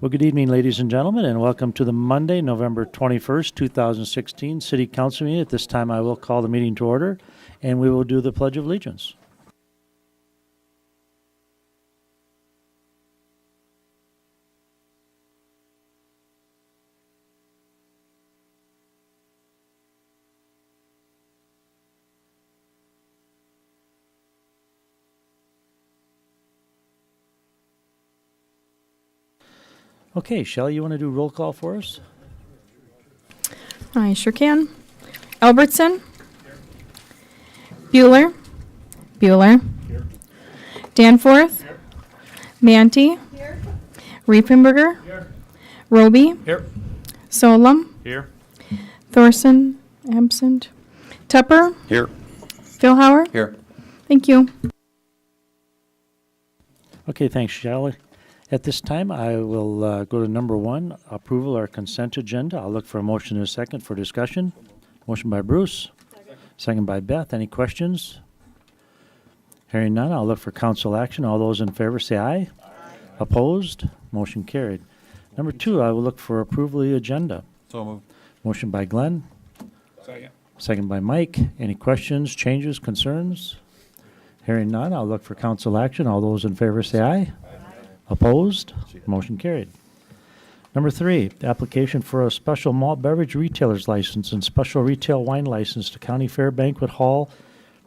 Well, good evening, ladies and gentlemen, and welcome to the Monday, November 21st, 2016 City Council meeting. At this time, I will call the meeting to order, and we will do the Pledge of Allegiance. Okay, Shelley, you want to do roll call for us? I sure can. Albertson. Bueller. Bueller. Danforth. Manti. Riepenberger. Roby. Here. Solom. Here. Thorson. Absent. Tupper. Here. Philhauer. Here. Thank you. Okay, thanks, Shelley. At this time, I will go to number 1, approval or consent agenda. I'll look for a motion and a second for discussion. Motion by Bruce. Second by Beth. Any questions? Hearing none, I'll look for council action. All those in favor say aye. Opposed? Motion carried. Number 2, I will look for approval of the agenda. So moved. Motion by Glenn. Second. Second by Mike. Any questions, changes, concerns? Hearing none, I'll look for council action. All those in favor say aye. Opposed? Motion carried. Number 3, application for a special malt beverage retailer's license and special retail wine license to County Fair Banquet Hall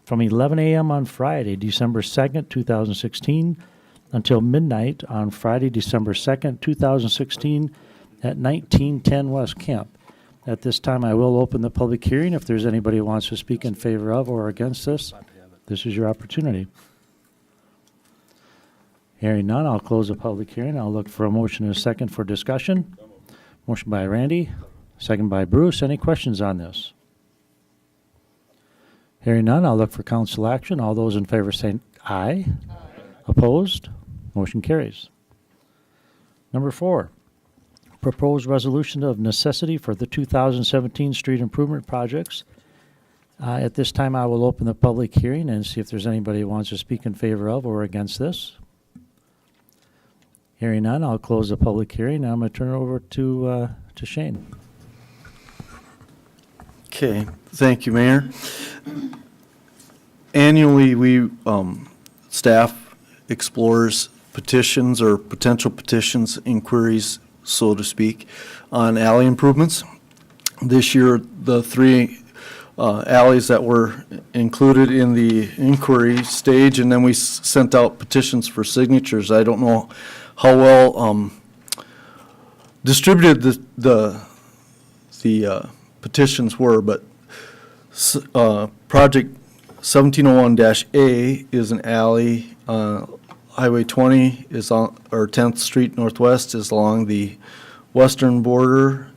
from 11 a.m. on Friday, December 2nd, 2016, until midnight on Friday, December 2nd, 2016, at 1910 West Kemp. At this time, I will open the public hearing. If there's anybody who wants to speak in favor of or against this, this is your opportunity. Hearing none, I'll close the public hearing. I'll look for a motion and a second for discussion. Motion by Randy, second by Bruce. Any questions on this? Hearing none, I'll look for council action. All those in favor say aye. Opposed? Motion carries. Number 4, proposed resolution of necessity for the 2017 street improvement projects. At this time, I will open the public hearing and see if there's anybody who wants to speak in favor of or against this. Hearing none, I'll close the public hearing. Now I'm going to turn it over to Shane. Okay, thank you, Mayor. Annually, we staff explores petitions or potential petitions, inquiries, so to speak, on alley improvements. This year, the 3 alleys that were included in the inquiry stage, and then we sent out petitions for signatures. I don't know how well distributed the petitions were, but project 1701-A is an alley. Highway 20 is on, or 10th Street Northwest is along the western border.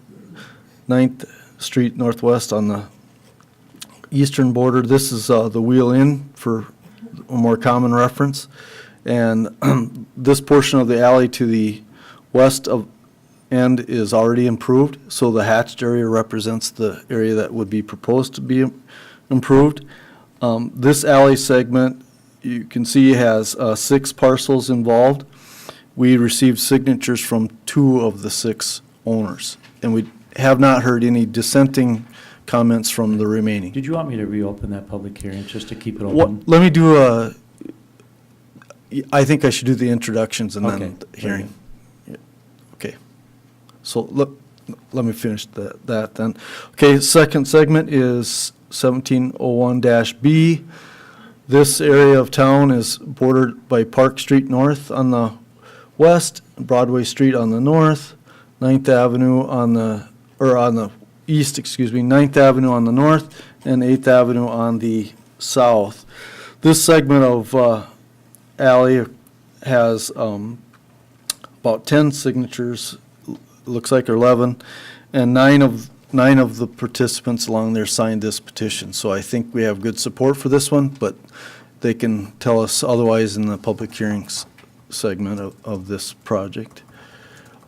9th Street Northwest on the eastern border. This is the Wheel Inn for a more common reference. And this portion of the alley to the west of end is already improved, so the hatched area represents the area that would be proposed to be improved. This alley segment, you can see, has 6 parcels involved. We received signatures from 2 of the 6 owners, and we have not heard any dissenting comments from the remaining. Did you want me to reopen that public hearing just to keep it open? What, let me do I think I should do the introductions and Okay, then the hearing. Yeah. Okay. So let me finish that then. Okay, second segment is 1701-B. This area of town is bordered by Park Street North on the west, Broadway Street on the north, 9th Avenue on the east, 9th Avenue on the north, and 8th Avenue on the south. This segment of alley has about 10 signatures, looks like, or 11, and 9 of the participants along there signed this petition. So I think we have good support for this one, but they can tell us otherwise in the public hearings segment of this project.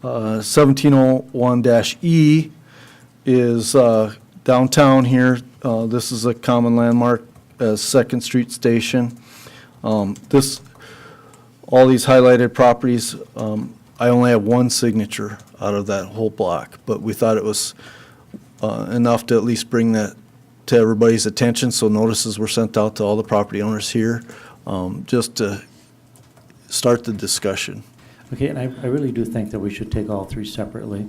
1701-E is downtown here. This is a common landmark as 2nd Street Station. All these highlighted properties I only have one signature out of that whole block, but we thought it was enough to at least bring that to everybody's attention, so notices were sent out to all the property owners here, just to start the discussion. Okay, and I really do think that we should take all three separately.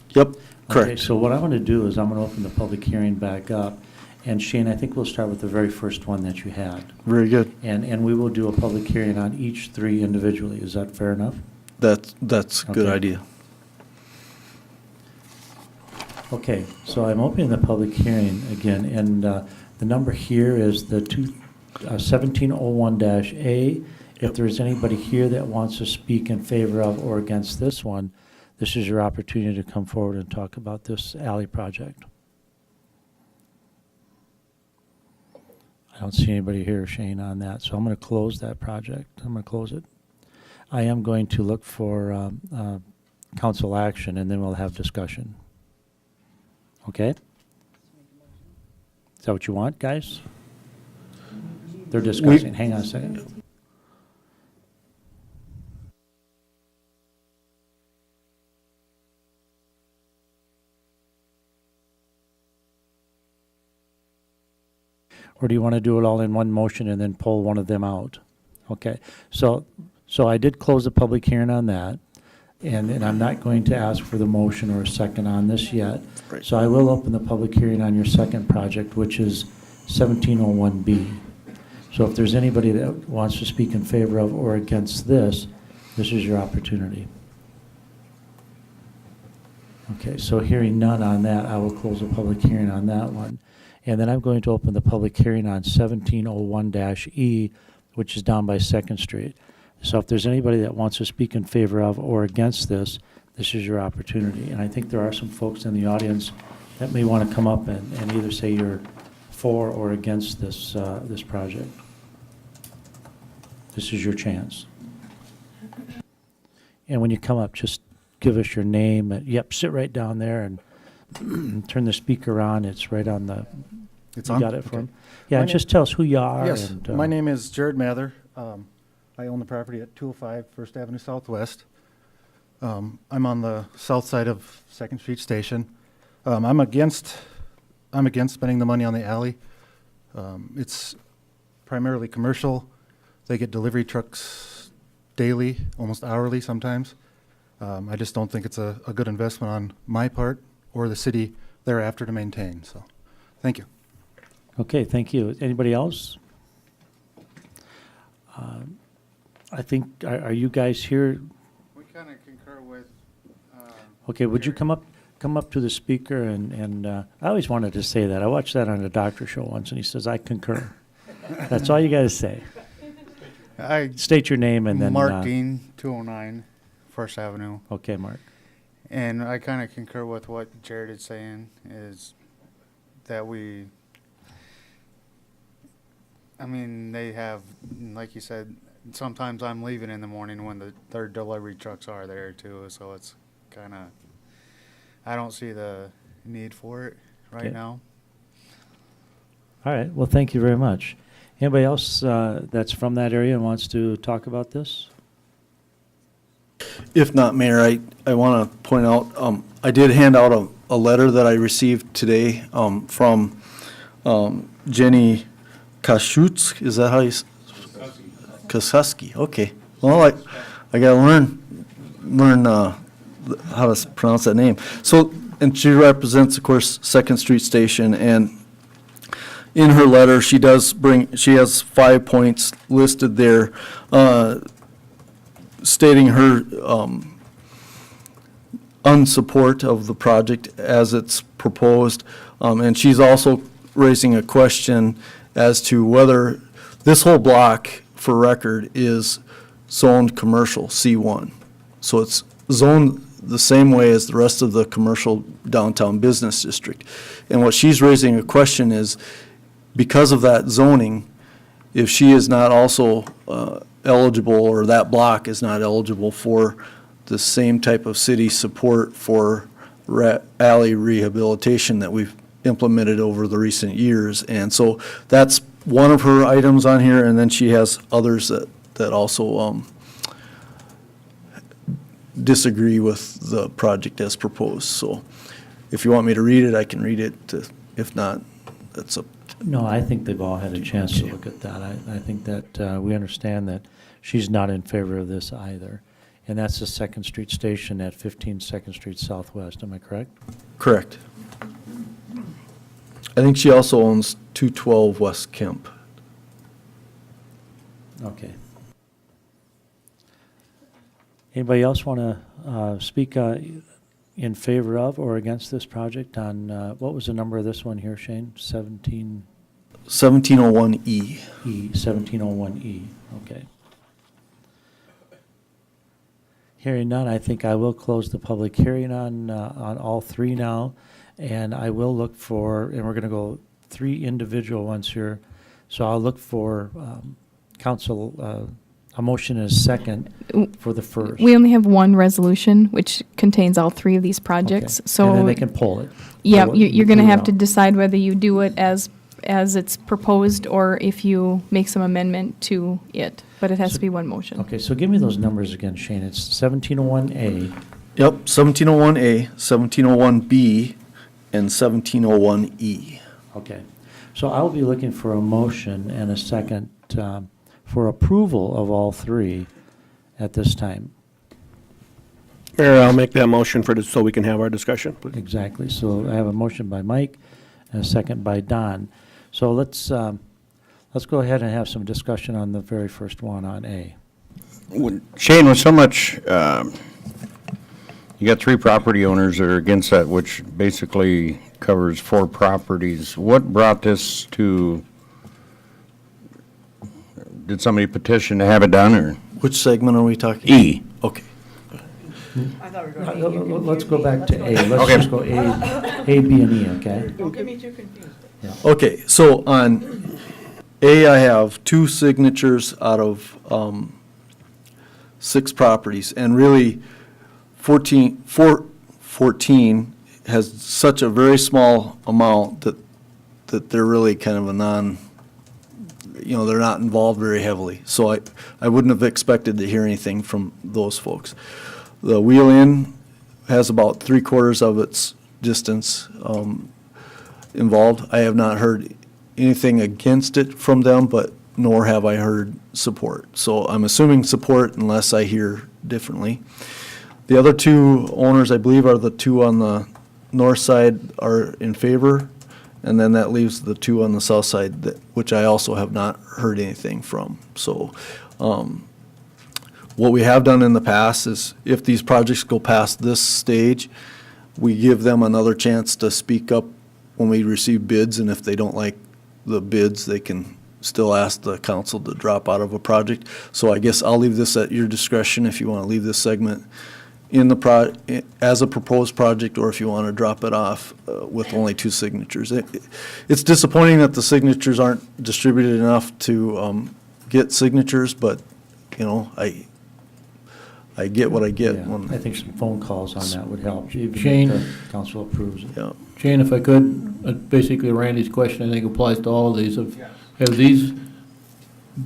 Yep, Okay, correct. so what I'm going to do is I'm going to open the public hearing back up. And Shane, I think we'll start with the very first one that you had. Very good. And we will do a public hearing on each three individually. Is that fair enough? That's a good Okay. idea. Okay, so I'm opening the public hearing again, and the number here is the 1701-A. If there's anybody here that wants to speak in favor of or against this one, this is your opportunity to come forward and talk about this alley project. I don't see anybody here, Shane, on that, so I'm going to close that project. I'm going to close it. I am going to look for council action, and then we'll have discussion. Okay? Is that what you want, guys? They're discussing. Hang on a second. Or do you want to do it all in one motion and then pull one of them out? Okay, so I did close the public hearing on that, and I'm not going to ask for the motion or a second on this yet. Right. So I will open the public hearing on your second project, which is 1701B. So if there's anybody that wants to speak in favor of or against this, this is your opportunity. Okay, so hearing none on that, I will close the public hearing on that one. And then I'm going to open the public hearing on 1701-E, which is down by 2nd Street. So if there's anybody that wants to speak in favor of or against this, this is your opportunity. And I think there are some folks in the audience that may want to come up and either say you're for or against this, this project. This is your chance. And when you come up, just give us your name. Yep, sit right down there and turn the speaker on. It's right on the. It's you on? got it for Okay. him? Yeah, My and name- just tell us who you are. Yes, and, my name is Jared Mather. I own the property at 205 First Avenue Southwest. I'm on the south side of 2nd Street Station. I'm against spending the money on the alley. It's primarily commercial. They get delivery trucks daily, almost hourly sometimes. I just don't think it's a good investment on my part or the city thereafter to maintain, so, thank you. Okay, thank you. Anybody else? I think, are you guys here? We kind of concur with. Okay, would you Jerry. come up to the speaker and I always wanted to say that. I watched that on a doctor show once and he says, I concur. That's all you got to say. I State your name and then. Mark Dean, 209 First Avenue, Okay, Mark. and I kind of concur with what Jared is saying. Is that we? I mean, they have, like you said. Sometimes I'm leaving in the morning when their delivery trucks are there too, so it's kind of. I don't see the need for it right Okay. now. All right, well, thank you very much. Anybody else that's from that area and wants to talk about this? If not, Mayor, I want to point out, I did hand out a letter that I received today from Jenny Kashutz. Is that how you? Kosuski. Okay. Well, I got to learn how to pronounce that name. So, and she represents, of course, 2nd Street Station, and in her letter, she has 5 points listed there, stating her unsupport of the project as it's proposed, and she's also raising a question as to whether this whole block, for record, is zoned commercial, C1. So it's zoned the same way as the rest of the commercial downtown business district. And what she's raising a question is, because of that zoning, if she is not also eligible, or that block is not eligible for the same type of city support for alley rehabilitation that we've implemented over the recent years. And so that's one of her items on here, and then she has others that also disagree with the project as proposed. So if you want me to read it, I can read it. If not, that's up. No, I think they've all had a chance to look at that. I think that we understand that she's not in favor of this either. And that's the Second Street Station at 15 Second Street Southwest, am I correct? Correct. I think she also owns 212 West Kemp. Okay. Anybody else want to speak in favor of or against this project on, what was the number of this one here, Shane? 17E, 1701E. 1701E, okay. Hearing none, I think I will close the public hearing on all three now, and I will look for, and we're going to go three individual ones here, so I'll look for council, a motion and a second for the first. We only have one resolution, which contains all three of these projects, Okay. so. And then they can pull it. Yeah, Pull it you're and gonna pull it have out. to decide whether you do it as it's proposed, or if you make some amendment to it, but it has to be one motion. Okay, so give me those numbers again, Shane. It's 1701A. Yep, 1701A, 1701B, and 1701E. Okay. So I'll be looking for a motion and a second for approval of all three at this time. Mayor, I'll make that motion for this, so we can have our discussion. Exactly. So I have a motion by Mike and a second by Don. So let's go ahead and have some discussion on the very first one on A. Shane, with so much, you got three property owners that are against that, which basically covers 4 properties. What brought this to, did somebody petition to have it done, or? Which segment are we talking? E. Okay. Let's go back to A. Let's Okay. just go A, B, and E, okay? Okay, so on A, I have 2 signatures out of 6 properties, and really 14 has such a very small amount that they're really kind of a they're not involved very heavily. So I wouldn't have expected to hear anything from those folks. The Wheel Inn has about 3/4 of its distance involved. I have not heard anything against it from them, but nor have I heard support. So I'm assuming support unless I hear differently. The other 2 owners, I believe, are the 2 on the north side are in favor, and then that leaves the 2 on the south side, which I also have not heard anything from. So what we have done in the past is, if these projects go past this stage, we give them another chance to speak up when we receive bids, and if they don't like the bids, they can still ask the council to drop out of a project. So I guess I'll leave this at your discretion if you want to leave this segment in the as a proposed project, or if you want to drop it off with only 2 signatures. It's disappointing that the signatures aren't distributed enough to get signatures, but, I get what I get. Yeah, when I think some phone calls on that would help, even Shane? if the council approves it. Yeah. Shane, if I could, basically Randy's question, I think, applies to all of these. Have these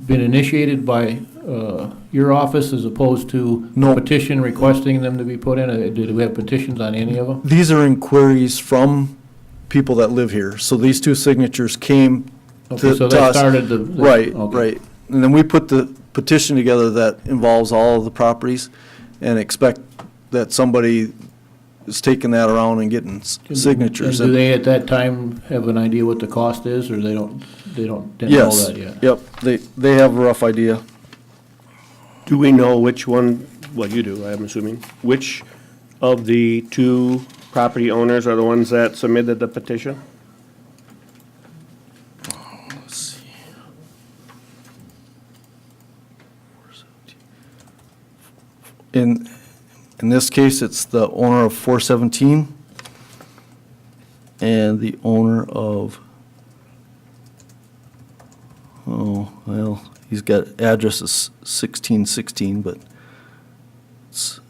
been initiated by your office as opposed to No. petition requesting them to be put in? Do we have petitions on any of them? These are inquiries from people that live here. So these 2 signatures came Okay, so to that us. started the. Right, okay. right. And then we put the petition together that involves all of the properties, and expect that somebody is taking that around and getting signatures. And do they at that time have an idea what the cost is, or they don't know Yes, that yet? yep, they have a rough idea. Do we know which one, well, you do, I'm assuming, which of the 2 property owners are the ones that submitted the petition? Let's see. In this case, it's the owner of 417 and the owner of, he's got addresses 1616, but it's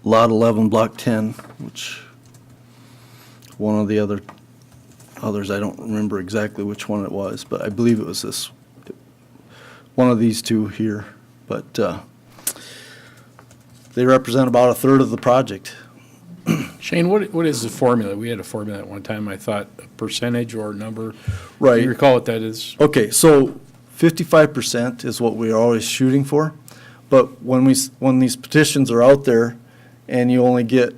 Lot 11, Block 10, which one of the others, I don't remember exactly which one it was, but I believe it was this, one of these 2 here. But They represent about a third of the project. Shane, what is the formula? We had a formula at one time, I thought, a percentage or number. Right. Do you recall what that is? Okay, so 55% is what we're always shooting for. But when these petitions are out there and you only get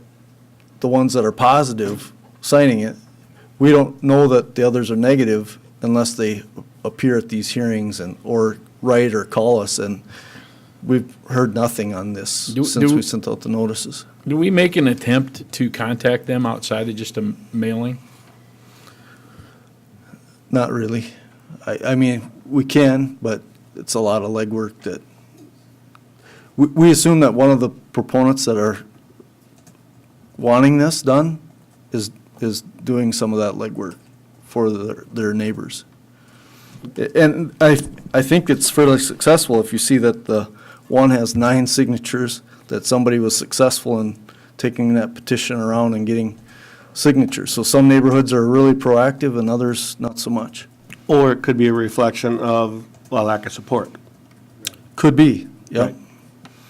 the ones that are positive signing it, we don't know that the others are negative unless they appear at these hearings or write or call us, and we've heard nothing on this Do- since do- we sent out the notices. Do we make an attempt to contact them outside of just a mailing? Not really. I mean, we can, but it's a lot of legwork that, we assume that one of the proponents that are wanting this done is doing some of that legwork for their neighbors. And I think it's fairly successful if you see that the one has 9 signatures, that somebody was successful in taking that petition around and getting signatures. So some neighborhoods are really proactive and others not so much. Or it could be a reflection of a lack of support. Could be, yep. Right.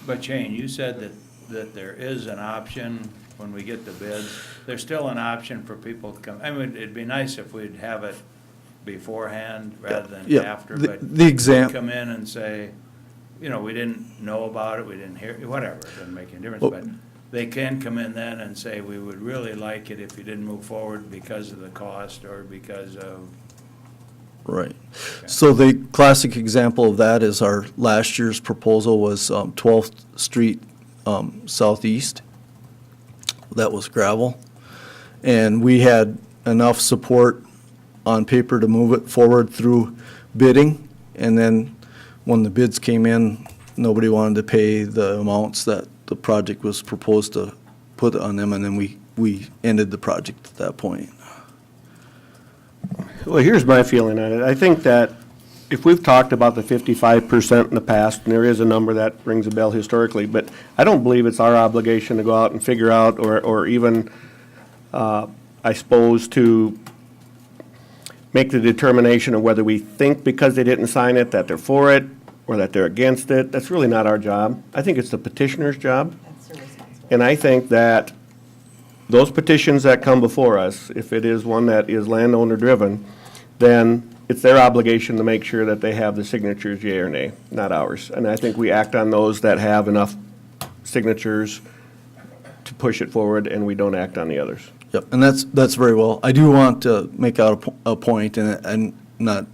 But Shane, you said that there is an option when we get the bids. There's still an option for people to come. I mean, it'd be nice if we'd have it beforehand rather than Yeah, after, the- but the exam- come in and say, you know, we didn't know about it, we didn't hear, whatever, it doesn't make any difference. Well- But they can come in then and say, we would really like it if you didn't move forward because of the cost or because of, Right. So the classic example of that is our last year's proposal was 12th Street Southeast. That was gravel. And we had enough support on paper to move it forward through bidding. And then when the bids came in, nobody wanted to pay the amounts that the project was proposed to put on them. And then we ended the project at that point. Well, here's my feeling on it. I think that if we've talked about the 55% in the past, and there is a number that rings a bell historically, but I don't believe it's our obligation to go out and figure out, or even, I suppose, to make the determination of whether we think because they didn't sign it that they're for it or that they're against it. That's really not our job. I think it's the petitioner's job. And I think that those petitions that come before us, if it is one that is landowner-driven, then it's their obligation to make sure that they have the signatures, yea or nay, not ours. And I think we act on those that have enough signatures to push it forward, and we don't act on the others. Yep, and that's very well. I do want to make out a point, and I'm not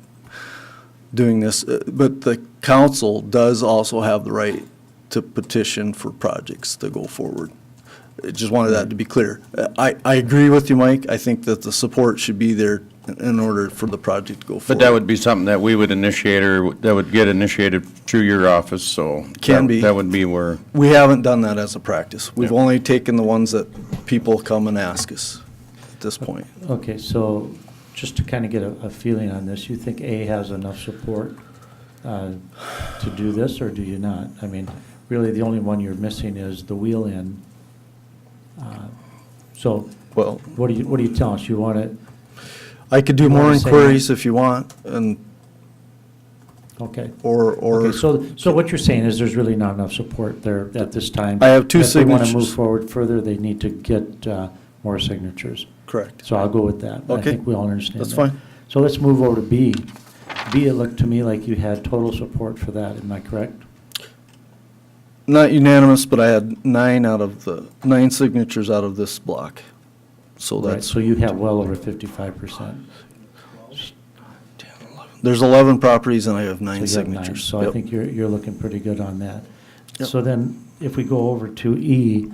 doing this, but the council does also have the right to petition for projects to go forward. I just wanted that to be clear. I agree with you, Mike. I think that the support should be there in order for the project to go forward. But that would be something that we would initiate, or that would get initiated through your office, so. Can be. That would be where, We haven't done that as a practice. We've only taken the ones that people come and ask us at this point. Okay, so just to kind of get a feeling on this, you think A has enough support to do this, or do you not? I mean, really, the only one you're missing is the wheel in. So Well, what do you tell us? You want it, I could do You more wanna say inquiries if you want, and, okay. or. Okay, so what you're saying is there's really not enough support there at this time? I have 2 If they want to move signatures. forward further, they need to get more signatures. Correct. So I'll go with that. I Okay, think we all understand that's that. fine. So let's move over to B. B, it looked to me like you had total support for that, am I correct? Not unanimous, but I had 9 signatures out of this block. So Right, that's, so you have well over 55%. there's 11 properties and I have 9 So you have 9. signatures. So I Yep. think you're looking pretty good on that. Yep. So then, if we go over to E,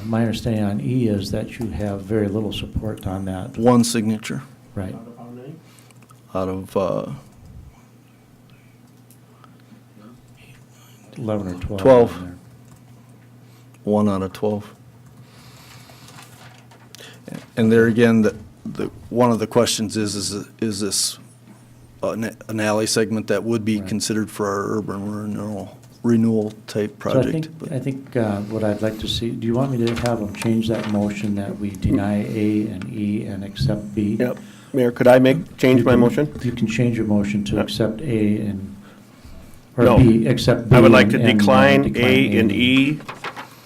my understanding on E is that you have very little support on that. 1 signature Right. out of, 11 or 12. 12. on there. 1 out of 12. And there again, one of the questions is this an alley segment that would be Right. considered for our urban renewal type project? So I think what I'd like to see, do you want me to have them change that motion that we deny A and E and accept B? Yep. Mayor, could I change You my can- motion? You can change your motion to Yep. accept A and, No. or B, accept B. I would like to and, decline A and E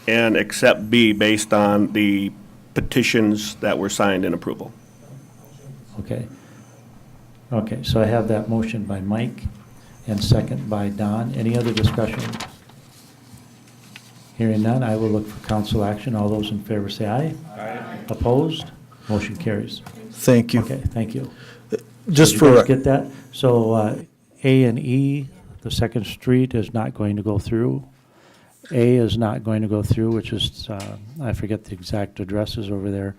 and accept B based on the petitions that were signed in approval. Okay. Okay, so I have that motion by Mike and second by Don. Any other discussion? Hearing none, I will look for council action. All those in favor say aye. Aye. Opposed? Motion carries. Thank you. Okay, thank you. Just Did you for, guys get that? So A and E, the Second Street is not going to go through. A is not going to go through, which is, I forget the exact addresses over there,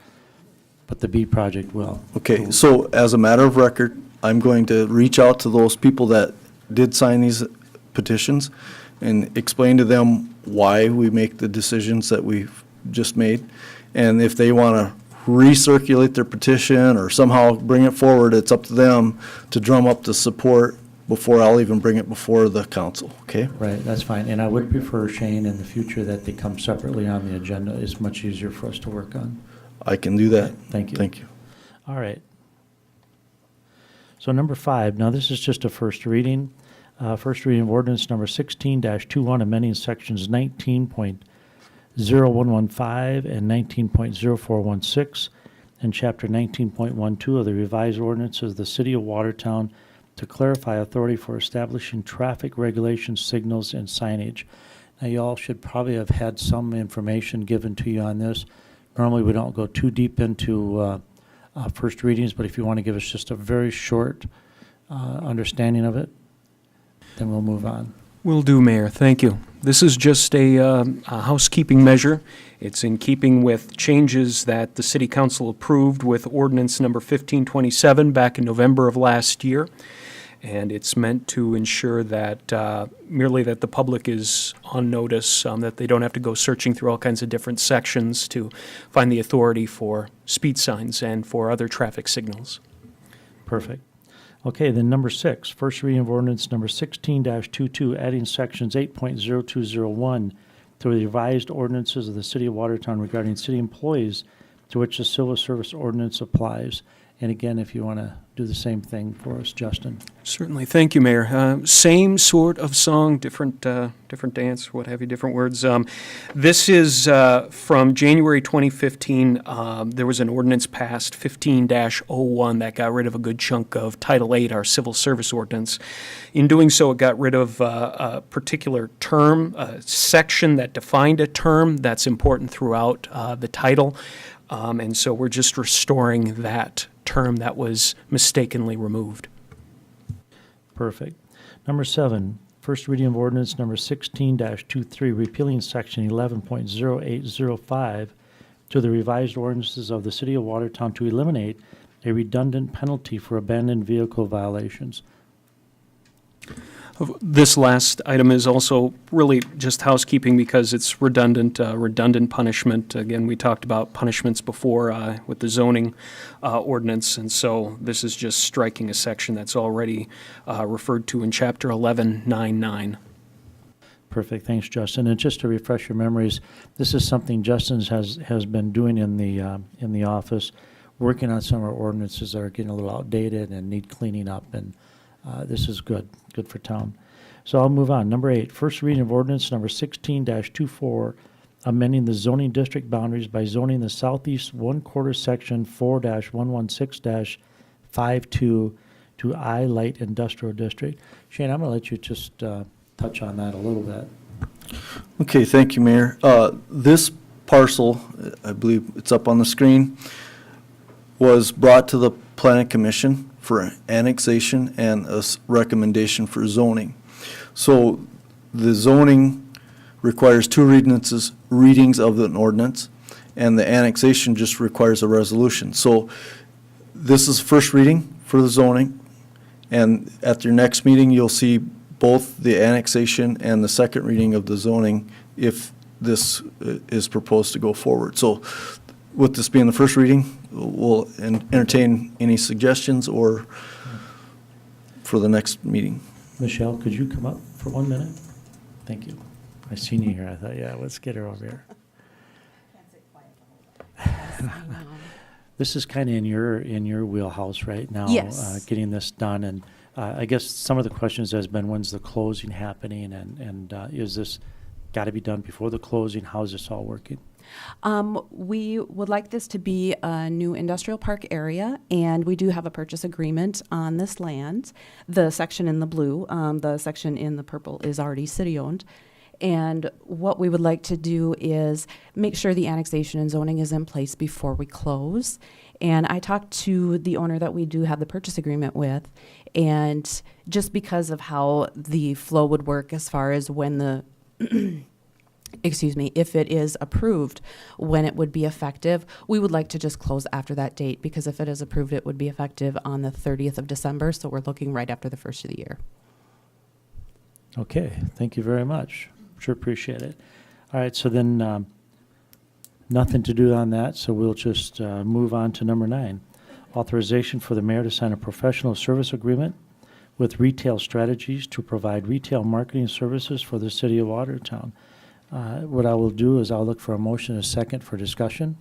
but the B project will. okay, so as a matter of record, I'm going to reach out to those people that did sign these petitions and explain to them why we make the decisions that we've just made. And if they want to recirculate their petition or somehow bring it forward, it's up to them to drum up the support before I'll even bring it before the council, okay? Right, that's fine. And I would prefer, Shane, in the future that they come separately on the agenda. It's much easier for us to work on. I can do that. Thank you. Thank you. All right. So number 5, now this is just a first reading. First reading of ordinance number 16-21, amending sections 19.0115 and 19.0416 and chapter 19.12 of the revised ordinances of the City of Watertown to clarify authority for establishing traffic regulation signals and signage. Now, you all should probably have had some information given to you on this. Normally, we don't go too deep into first readings, but if you want to give us just a very short understanding of it, then we'll move on. Will do, Mayor. Thank you. This is just a housekeeping measure. It's in keeping with changes that the City Council approved with ordinance number 1527 back in November of last year. And it's meant to ensure that merely that the public is on notice, that they don't have to go searching through all kinds of different sections to find the authority for speed signs and for other traffic signals. Perfect. Okay, then number 6, first reading of ordinance number 16-22, adding sections 8.0201 to the revised ordinances of the City of Watertown regarding city employees to which the civil service ordinance applies. And again, if you want to do the same thing for us, Justin. Certainly. Thank you, Mayor. Same sort of song, different dance, what have you, different words. This is from January 2015. There was an ordinance passed, 15-01, that got rid of a good chunk of Title 8, our civil service ordinance. In doing so, it got rid of a particular term, a section that defined a term that's important throughout the title. And so we're just restoring that term that was mistakenly removed. Perfect. Number 7, first reading of ordinance number 16-23, repealing section 11.0805 to the revised ordinances of the City of Watertown to eliminate a redundant penalty for abandoned vehicle violations. This last item is also really just housekeeping because it's redundant punishment. Again, we talked about punishments before with the zoning ordinance, and so this is just striking a section that's already referred to in Chapter 1199. Perfect. Thanks, Justin. And just to refresh your memories, this is something Justin has been doing in the office, working on some of our ordinances that are getting a little outdated and need cleaning up, and this is good for town. So I'll move on. Number 8, first reading of ordinance number 16-24, amending the zoning district boundaries by zoning the southeast 1/4 section 4-116-52 to I Light Industrial District. Shane, I'm going to let you just touch on that a little bit. Okay, thank you, Mayor. This parcel, I believe it's up on the screen, was brought to the Planning Commission for annexation and a recommendation for zoning. So the zoning requires 2 readings of an ordinance, and the annexation just requires a resolution. So this is first reading for the zoning, and at your next meeting, you'll see both the annexation and the second reading of the zoning if this is proposed to go forward. So with this being the first reading, we'll entertain any suggestions or for the next meeting. Michelle, could you come up for 1 minute? Thank you. I seen you here. I thought, yeah, let's get her over here. This is kind of in your wheelhouse right now. Yes. Getting this done, and I guess some of the questions has been, when's the closing happening, and is this got to be done before the closing? How's this all working? We would like this to be a new industrial park area, and we do have a purchase agreement on this land. The section in the blue, the section in the purple is already city-owned. And what we would like to do is make sure the annexation and zoning is in place before we close. And I talked to the owner that we do have the purchase agreement with, and just because of how the flow would work as far as when the excuse me, if it is approved, when it would be effective, we would like to just close after that date, because if it is approved, it would be effective on the 30th of December, so we're looking right after the first of the year. Okay, thank you very much. Sure appreciate it. All right, so then nothing to do on that, so we'll just move on to number 9. Authorization for the mayor to sign a professional service agreement with Retail Strategies to provide retail marketing services for the city of Watertown. What I will do is I'll look for a motion and a second for discussion.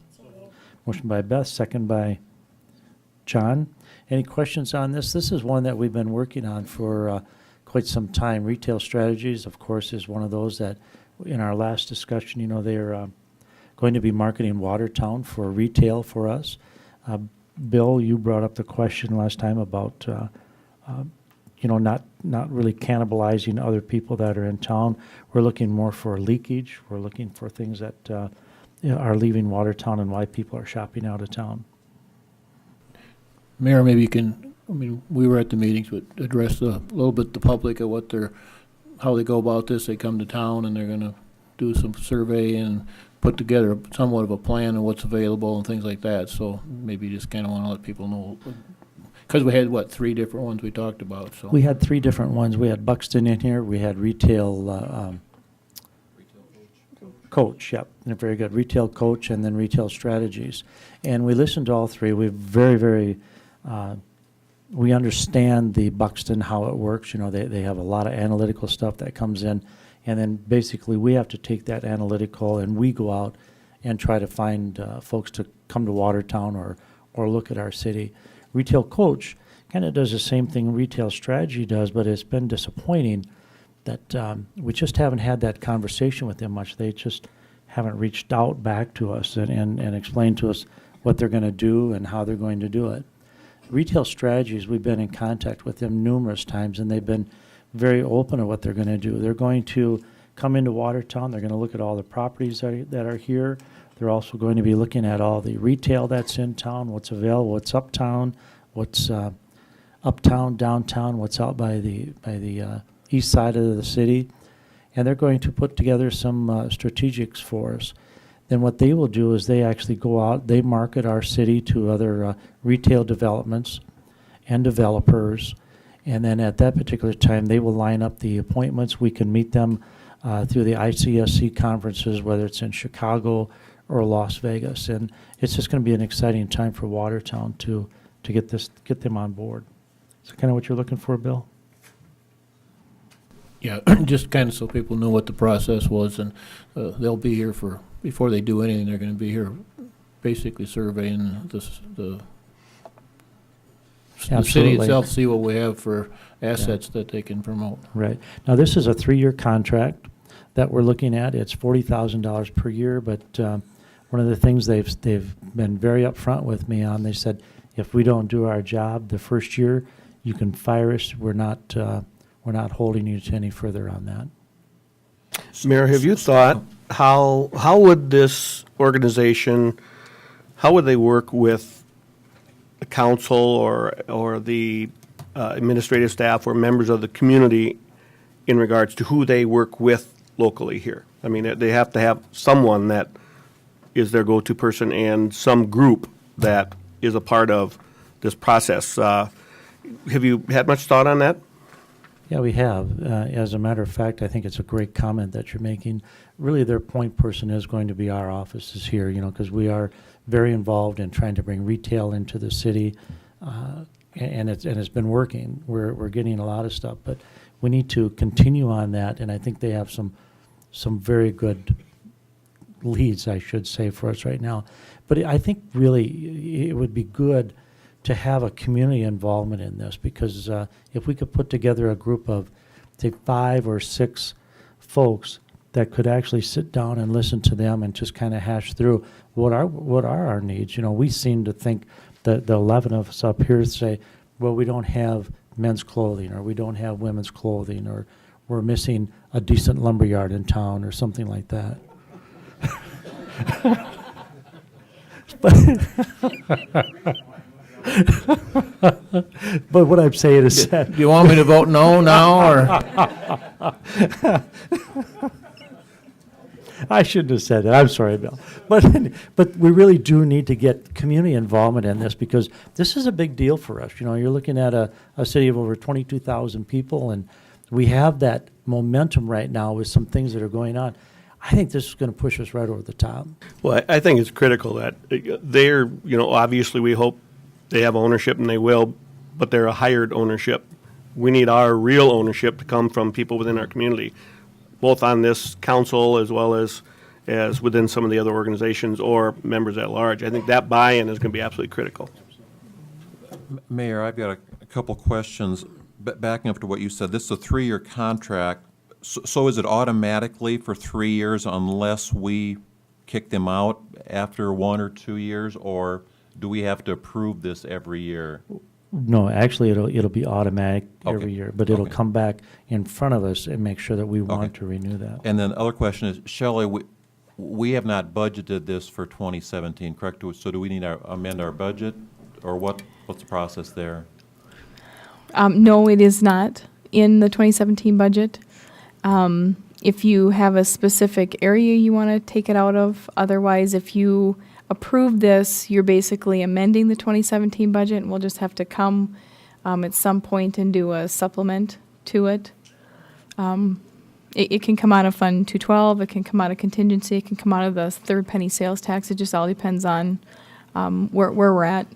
Motion by Beth, second by John. Any questions on this? This is one that we've been working on for quite some time. Retail Strategies, of course, is one of those that in our last discussion, you know, they're going to be marketing Watertown for retail for us. Bill, you brought up the question last time about you know, not really cannibalizing other people that are in town. We're looking more for leakage. We're looking for things that you know, are leaving Watertown and why people are shopping out of town. Mayor, maybe you can, I mean, we were at the meetings, but address a little bit the public of what how they go about this. They come to town and they're gonna do some survey and put together somewhat of a plan of what's available and things like that. So maybe you just kinda wanna let people know. Because we had, 3 different ones we talked about, so. We had 3 different ones. We had Buxton in here. We had Retail Coach, yep, very good. Retail Coach and then Retail Strategies. And we listened to all 3. We very, we understand the Buxton, how it works. You know, they have a lot of analytical stuff that comes in. And then basically we have to take that analytical and we go out and try to find folks to come to Watertown or look at our city. Retail Coach kind of does the same thing Retail Strategy does, but it's been disappointing that we just haven't had that conversation with them much. They just haven't reached out back to us and explained to us what they're going to do and how they're going to do it. Retail Strategies, we've been in contact with them numerous times, and they've been very open to what they're going to do. They're going to come into Watertown. They're going to look at all the properties that are here. They're also going to be looking at all the retail that's in town, what's available, what's uptown, what's uptown, downtown, what's out by the east side of the city. And they're going to put together some strategics for us. Then what they will do is they actually go out, they market our city to other retail developments and developers. And then at that particular time, they will line up the appointments. We can meet them through the ICSC conferences, whether it's in Chicago or Las Vegas. And it's just going to be an exciting time for Watertown to get them on board. Is that kind of what you're looking for, Bill? Yeah, just kind of so people know what the process was, and they'll be here before they do anything, they're going to be here basically surveying the city Absolutely. itself, see what we have for assets that they can promote. Right. Now, this is a 3-year contract that we're looking at. It's $40,000 per year, but one of the things they've been very upfront with me on, they said, if we don't do our job the first year, you can fire us. We're not holding you to any further on that. Mayor, have you thought, how would this organization, how would they work with the council or the administrative staff or members of the community in regards to who they work with locally here? I mean, they have to have someone that is their go-to person and some group that is a part of this process. Have you had much thought on that? Yeah, we have. As a matter of fact, I think it's a great comment that you're making. Really, their point person is going to be our offices here, you know, because we are very involved in trying to bring retail into the city, and it's been working. We're getting a lot of stuff, but we need to continue on that, and I think they have some very good leads, I should say, for us right now. But I think really it would be good to have a community involvement in this, because if we could put together a group of, say, 5 or 6 folks that could actually sit down and listen to them and just kind of hash through what are our needs. You know, we seem to think that the 11 of us up here say, well, we don't have men's clothing, or we don't have women's clothing, or we're missing a decent lumberyard in town, or something like that. But what I'm saying is that Do you want me to vote no now, or? I shouldn't have said that. I'm sorry, Bill. But we really do need to get community involvement in this, because this is a big deal for us. You know, you're looking at a city of over 22,000 people, and we have that momentum right now with some things that are going on. I think this is going to push us right over the top. Well, I think it's critical that they're, you know, obviously we hope they have ownership, and they will, but they're a hired ownership. We need our real ownership to come from people within our community, both on this council as well as within some of the other organizations or members at large. I think that buy-in is going to be absolutely critical. Mayor, I've got a couple questions. Backing up to what you said, this is a 3-year contract. So is it automatically for 3 years unless we kick them out after 1 or 2 years, or do we have to approve this every year? No, actually, it'll be automatic Okay. every year, but it'll Okay. come back in front of us and make sure that we want Okay. to renew that. And then the other question is, Shelley, we have not budgeted this for 2017, correct? So do we need to amend our budget, or what's the process there? No, it is not in the 2017 budget. If you have a specific area you want to take it out of, otherwise, if you approve this, you're basically amending the 2017 budget, and we'll just have to come at some point and do a supplement to it. It can come out of Fund 212, it can come out of contingency, it can come out of the third penny sales tax. It just all depends on where we're at.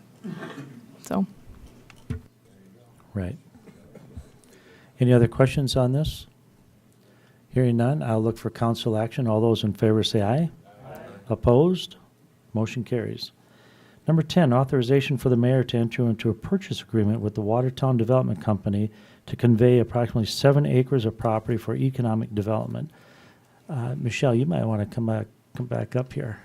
So. Right. Any other questions on this? Hearing none, I'll look for council action. All those in favor say aye. Opposed? Motion carries. Number 10, authorization for the mayor to enter into a purchase agreement with the Watertown Development Company to convey approximately 7 acres of property for economic development. Michelle, you might want to come back up here.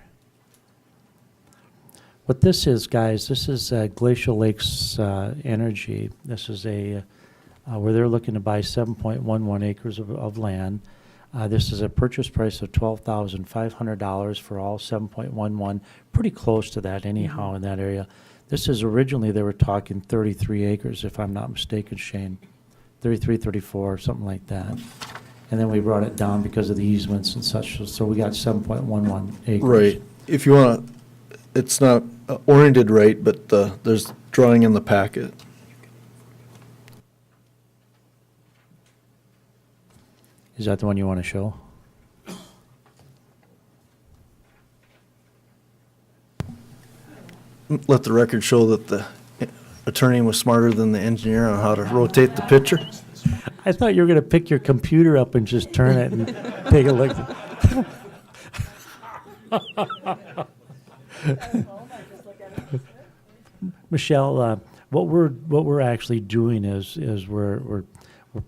What this is, guys, this is Glacial Lakes Energy. This is where they're looking to buy 7.11 acres of land. This is a purchase price of $12,500 for all 7.11, pretty close to that anyhow in that area. This is originally, they were talking 33 acres, if I'm not mistaken, Shane. 33, 34, something like that. And then we brought it down because of the easements and such, so we got 7.11 acres. Right. If you want to, it's not oriented right, but there's drawing in the packet. Is that the one you want to show? Let the record show that the attorney was smarter than the engineer on how to rotate the picture. I thought you were going to pick your computer up and just turn it and take a look. Michelle, what we're actually doing is we're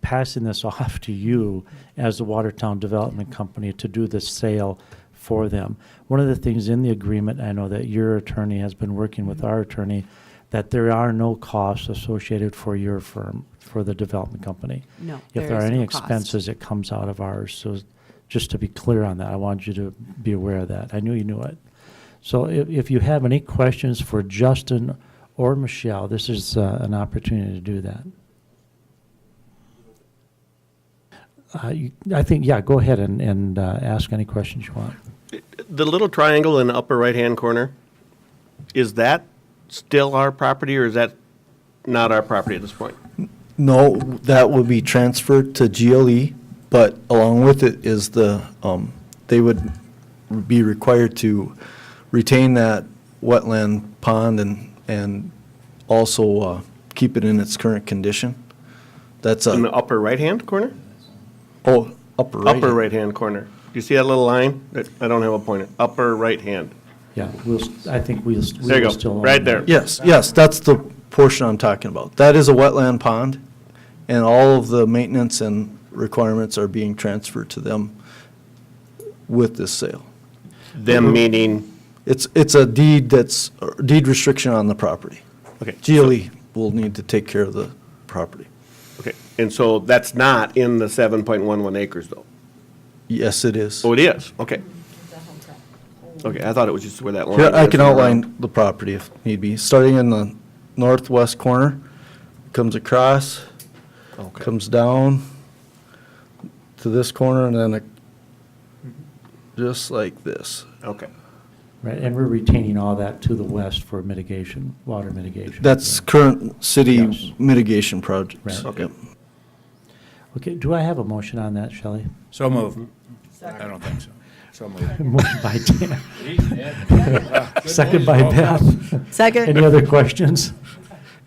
passing this off to you as the Watertown Development Company to do the sale for them. One of the things in the agreement, I know that your attorney has been working with our attorney, that there are no costs associated for your firm, for the development company. No, If there are any expenses, it comes out of ours. So just to be clear on that, I want you to be aware of that. I knew you knew it. So if you have any questions for Justin or Michelle, this is an opportunity to do that. I think, yeah, go ahead and ask any questions you want. The little triangle in the upper right-hand corner, is that still our property, or is that not our property at this point? No, that will be transferred to GLE, but along with it is they would be required to retain that wetland pond and also keep it in its current condition. That's In the upper right-hand corner? upper right. Upper right-hand corner. Do you see that little line? I don't have a pointer. Upper right-hand. Yeah, I think we'll There you go, still own right that. there. Yes, that's the portion I'm talking about. That is a wetland pond, and all of the maintenance and requirements are being transferred to them with this sale. Them meaning, It's a deed deed restriction on the property. okay. GLE will need to take care of the property. Okay, and so that's not in the 7.11 acres, though? Yes, it is. Oh, it is, okay. Okay, I thought it was just where that line Here, I is. can outline the property if need be. Starting in the northwest corner, comes across, Okay. comes down to this corner, and then just like this. Okay, Right, and we're retaining all that to the west for mitigation, water mitigation. That's current city Yes. mitigation projects. Right. okay. Yep. Okay, do I have a motion on that, Shelley? So move. I don't think so. So move. Motion by Dan. Second by Beth. Second. Any other questions?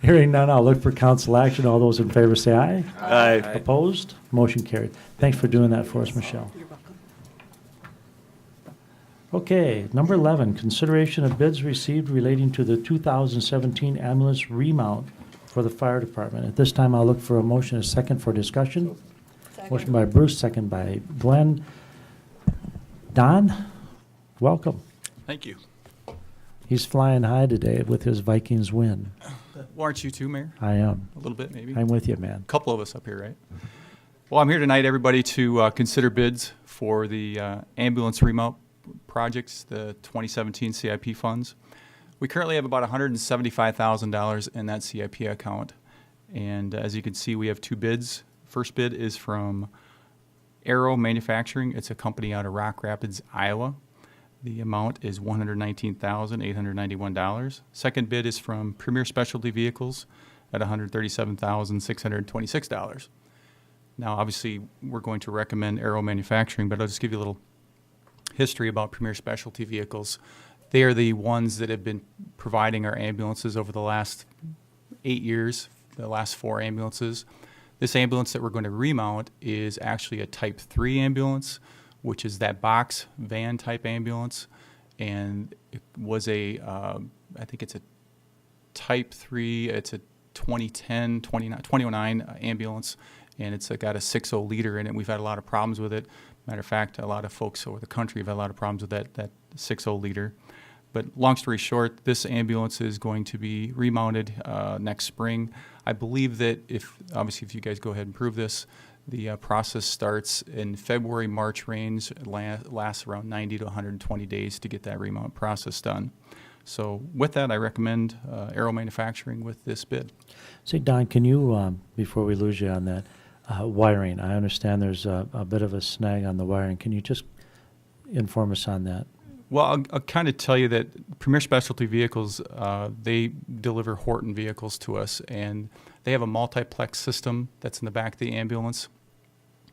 Hearing none, I'll look for council action. All those in favor say aye. Aye. Opposed? Motion carried. Thanks for doing that for us, Michelle. Okay, number 11, consideration of bids received relating to the 2017 ambulance remount for the fire department. At this time, I'll look for a motion, a second for discussion. Motion by Bruce, second by Glenn. Don, welcome. Thank you. He's flying high today with his Vikings win. Well, aren't you too, Mayor? I am. A little bit, maybe? I'm with you, man. Couple of us up here, right? Well, I'm here tonight, everybody, to consider bids for the ambulance remount projects, the 2017 CIP funds. We currently have about $175,000 in that CIP account. And as you can see, we have two bids. First bid is from Aero Manufacturing. It's a company out of Rock Rapids, Iowa. The amount is $119,891. Second bid is from Premier Specialty Vehicles at $137,626. Now, obviously, we're going to recommend Aero Manufacturing, but I'll just give you a little history about Premier Specialty Vehicles. They are the ones that have been providing our ambulances over the last 8 years, the last 4 ambulances. This ambulance that we're going to remount is actually a Type 3 ambulance, which is that box van type ambulance. And it was a, I think it's a Type 3, it's a 2009 ambulance, and it's got a 6.0 liter in it. We've had a lot of problems with it. Matter of fact, a lot of folks over the country have had a lot of problems with that 6.0 liter. But long story short, this ambulance is going to be remounted next spring. I believe that if you guys go ahead and approve this, the process starts in February, March range, lasts around 90 to 120 days to get that remount process done. So with that, I recommend Aero Manufacturing with this bid. Say, Don, can you, before we lose you on that, wiring, I understand there's a bit of a snag on the wiring. Can you just inform us on that? Well, I'll kind of tell you that Premier Specialty Vehicles, they deliver Horton vehicles to us, and they have a multiplex system that's in the back of the ambulance.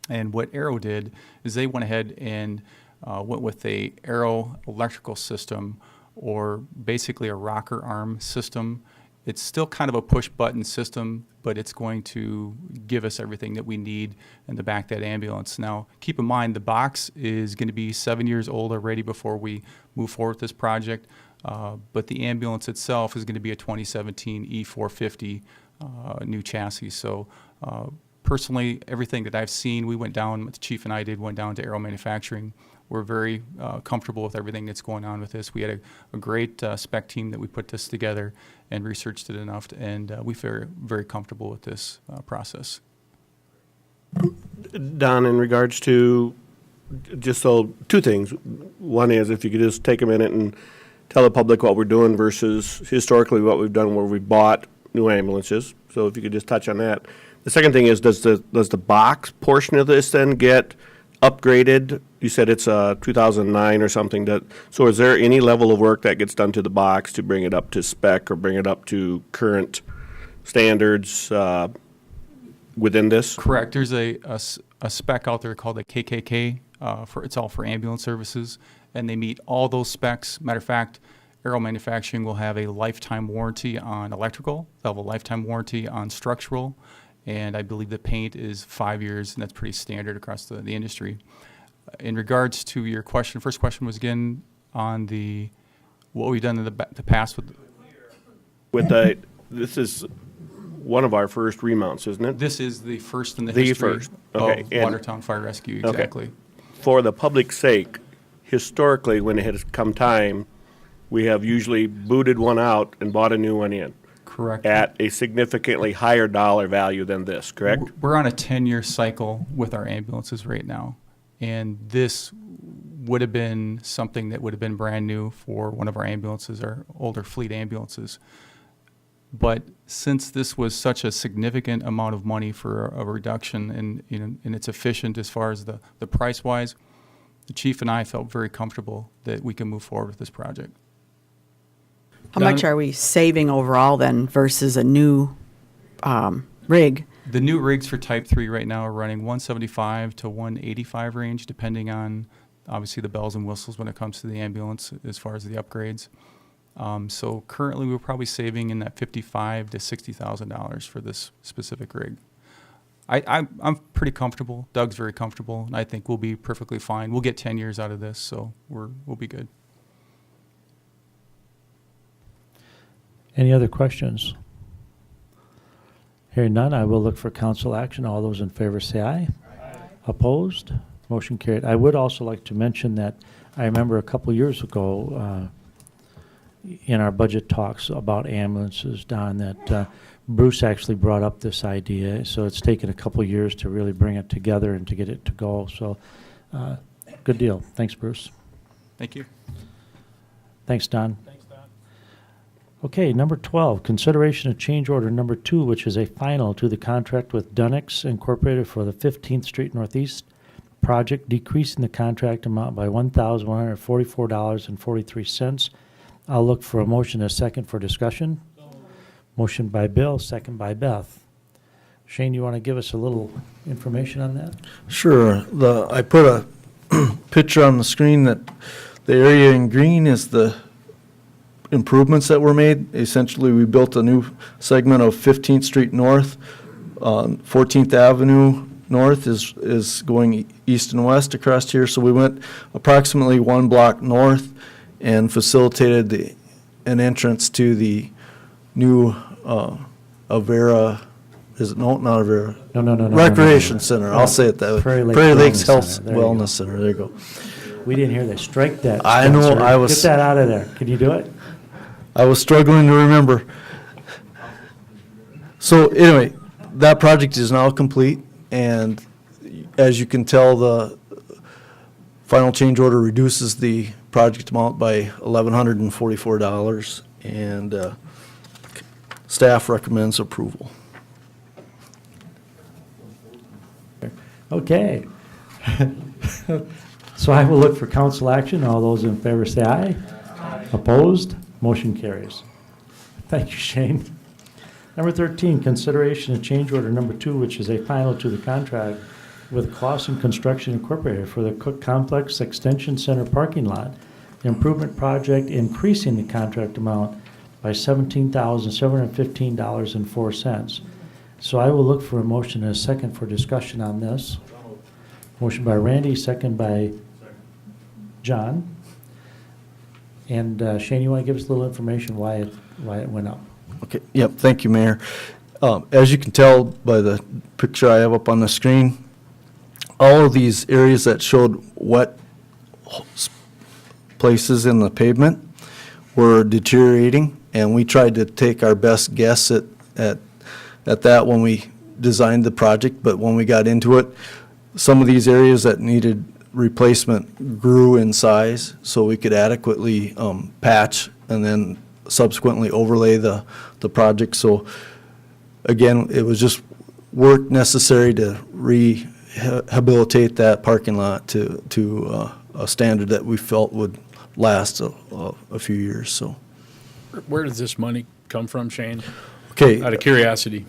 And what Aero did is they went ahead and went with a Aero electrical system, or basically a rocker arm system. It's still kind of a push-button system, but it's going to give us everything that we need in the back of that ambulance. Now, keep in mind, the box is going to be 7 years old already before we move forward with this project, but the ambulance itself is going to be a 2017 E450 new chassis. So personally, everything that I've seen, we went down, the chief and I went down to Aero Manufacturing. We're very comfortable with everything that's going on with this. We had a great spec team that we put this together and researched it enough, and we feel very comfortable with this process. Don, in regards to, just so, two things. One is if you could just take a minute and tell the public what we're doing versus historically what we've done where we bought new ambulances. So if you could just touch on that. The second thing is, does the box portion of this then get upgraded? You said it's 2009 or something. So is there any level of work that gets done to the box to bring it up to spec or bring it up to current standards within this? Correct. There's a spec out there called the KKK. It's all for ambulance services, and they meet all those specs. Matter of fact, Aero Manufacturing will have a lifetime warranty on electrical. They'll have a lifetime warranty on structural, and I believe the paint is 5 years, and that's pretty standard across the industry. In regards to your question, first question was again on what we've done in the past with this is one of our first remounts, isn't it? This is the first in the The history first. Okay. of And- Watertown Fire Rescue, exactly. For the public's sake, historically, when it has come time, we have usually booted one out and bought a new one in Correct. at a significantly higher dollar value than this, correct? We're on a 10-year cycle with our ambulances right now, and this would have been something that would have been brand new for one of our ambulances, our older fleet ambulances. But since this was such a significant amount of money for a reduction and it's efficient as far as the price-wise, the chief and I felt very comfortable that we can move forward with this project. How much are we saving overall then versus a new rig? The new rigs for Type 3 right now are running 175 to 185 range, depending on, obviously, the bells and whistles when it comes to the ambulance as far as the upgrades. So currently, we're probably saving in that $55,000 to $60,000 for this specific rig. I'm pretty comfortable. Doug's very comfortable, and I think we'll be perfectly fine. We'll get 10 years out of this, so we'll be good. Any other questions? Hearing none, I will look for council action. All those in favor say aye. Opposed? Motion carried. I would also like to mention that I remember a couple years ago in our budget talks about ambulances, Don, that Bruce actually brought up this idea. So it's taken a couple years to really bring it together and to get it to go. So good deal. Thanks, Bruce. Thank you. Thanks, Don. Okay, number 12, consideration of change order number 2, which is a final to the contract with Dunix Incorporated for the 15th Street Northeast project, decreasing the contract amount by $1,144.43. I'll look for a motion and a second for discussion. Motion by Bill, second by Beth. Shane, you want to give us a little information on that? Sure. I put a picture on the screen that the area in green is the improvements that were made. Essentially, we built a new segment of 15th Street North. 14th Avenue North is going east and west across here. So we went approximately 1 block north and facilitated an entrance to the new Avera. Is it not Avera? No. Recreation Center. I'll say it that way. Prairie Lakes Wellness Health Center. There you go. Wellness Center. There you go. We didn't hear that. Strike that. I know, Spencer. I was- Get that out of there. Can you do it? I was struggling to remember. So anyway, that project is now complete, and as you can tell, the final change order reduces the project amount by $1,144, and staff recommends approval. Okay. So I will look for council action. All those in favor say aye. Opposed? Motion carries. Thank you, Shane. Number 13, consideration of change order number 2, which is a final to the contract with Clausen Construction Incorporated for the Cook Complex Extension Center parking lot improvement project, increasing the contract amount by $17,715.04. So I will look for a motion and a second for discussion on this. Motion by Randy, second by John. And Shane, you want to give us a little information why it went up? Okay, yep, thank you, Mayor. As you can tell by the picture I have up on the screen, all of these areas that showed wet places in the pavement were deteriorating, and we tried to take our best guess at that when we designed the project, but when we got into it, some of these areas that needed replacement grew in size, so we could adequately patch and then subsequently overlay the project. So again, it was just work necessary to rehabilitate that parking lot to a standard that we felt would last a few years. So, Where does this money come from, Shane? okay, Out of curiosity.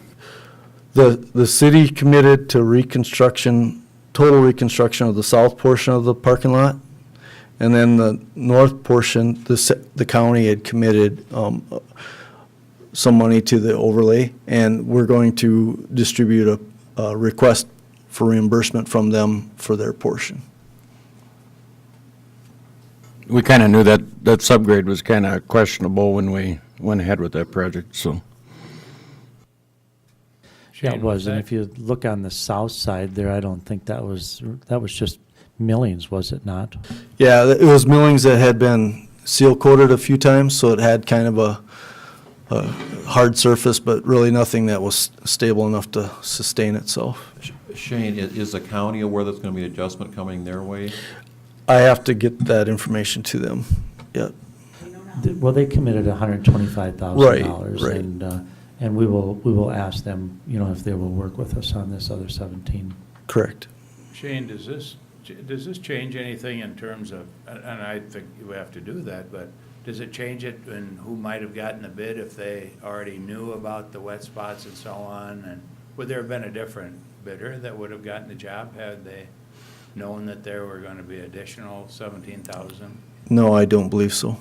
the city committed to total reconstruction of the south portion of the parking lot. And then the north portion, the county had committed some money to the overlay, and we're going to distribute a request for reimbursement from them for their portion. We kind of knew that subgrade was kind of questionable when we went ahead with that project, so. Yeah, it was, and if you look on the south side there, I don't think that was just millings, was it not? Yeah, it was millings that had been seal coated a few times, so it had kind of a hard surface, but really nothing that was stable enough to sustain itself. Shane, is the county aware there's going to be adjustment coming their way? I have to get that information to them yet. Well, they committed $125,000. Right. And we will ask them, you know, if they will work with us on this other 17. Correct. Shane, does this change anything in terms of, and I think you have to do that, but does it change it in who might have gotten the bid if they already knew about the wet spots and so on? And would there have been a different bidder that would have gotten the job had they known that there were going to be additional 17,000? No, I don't believe so.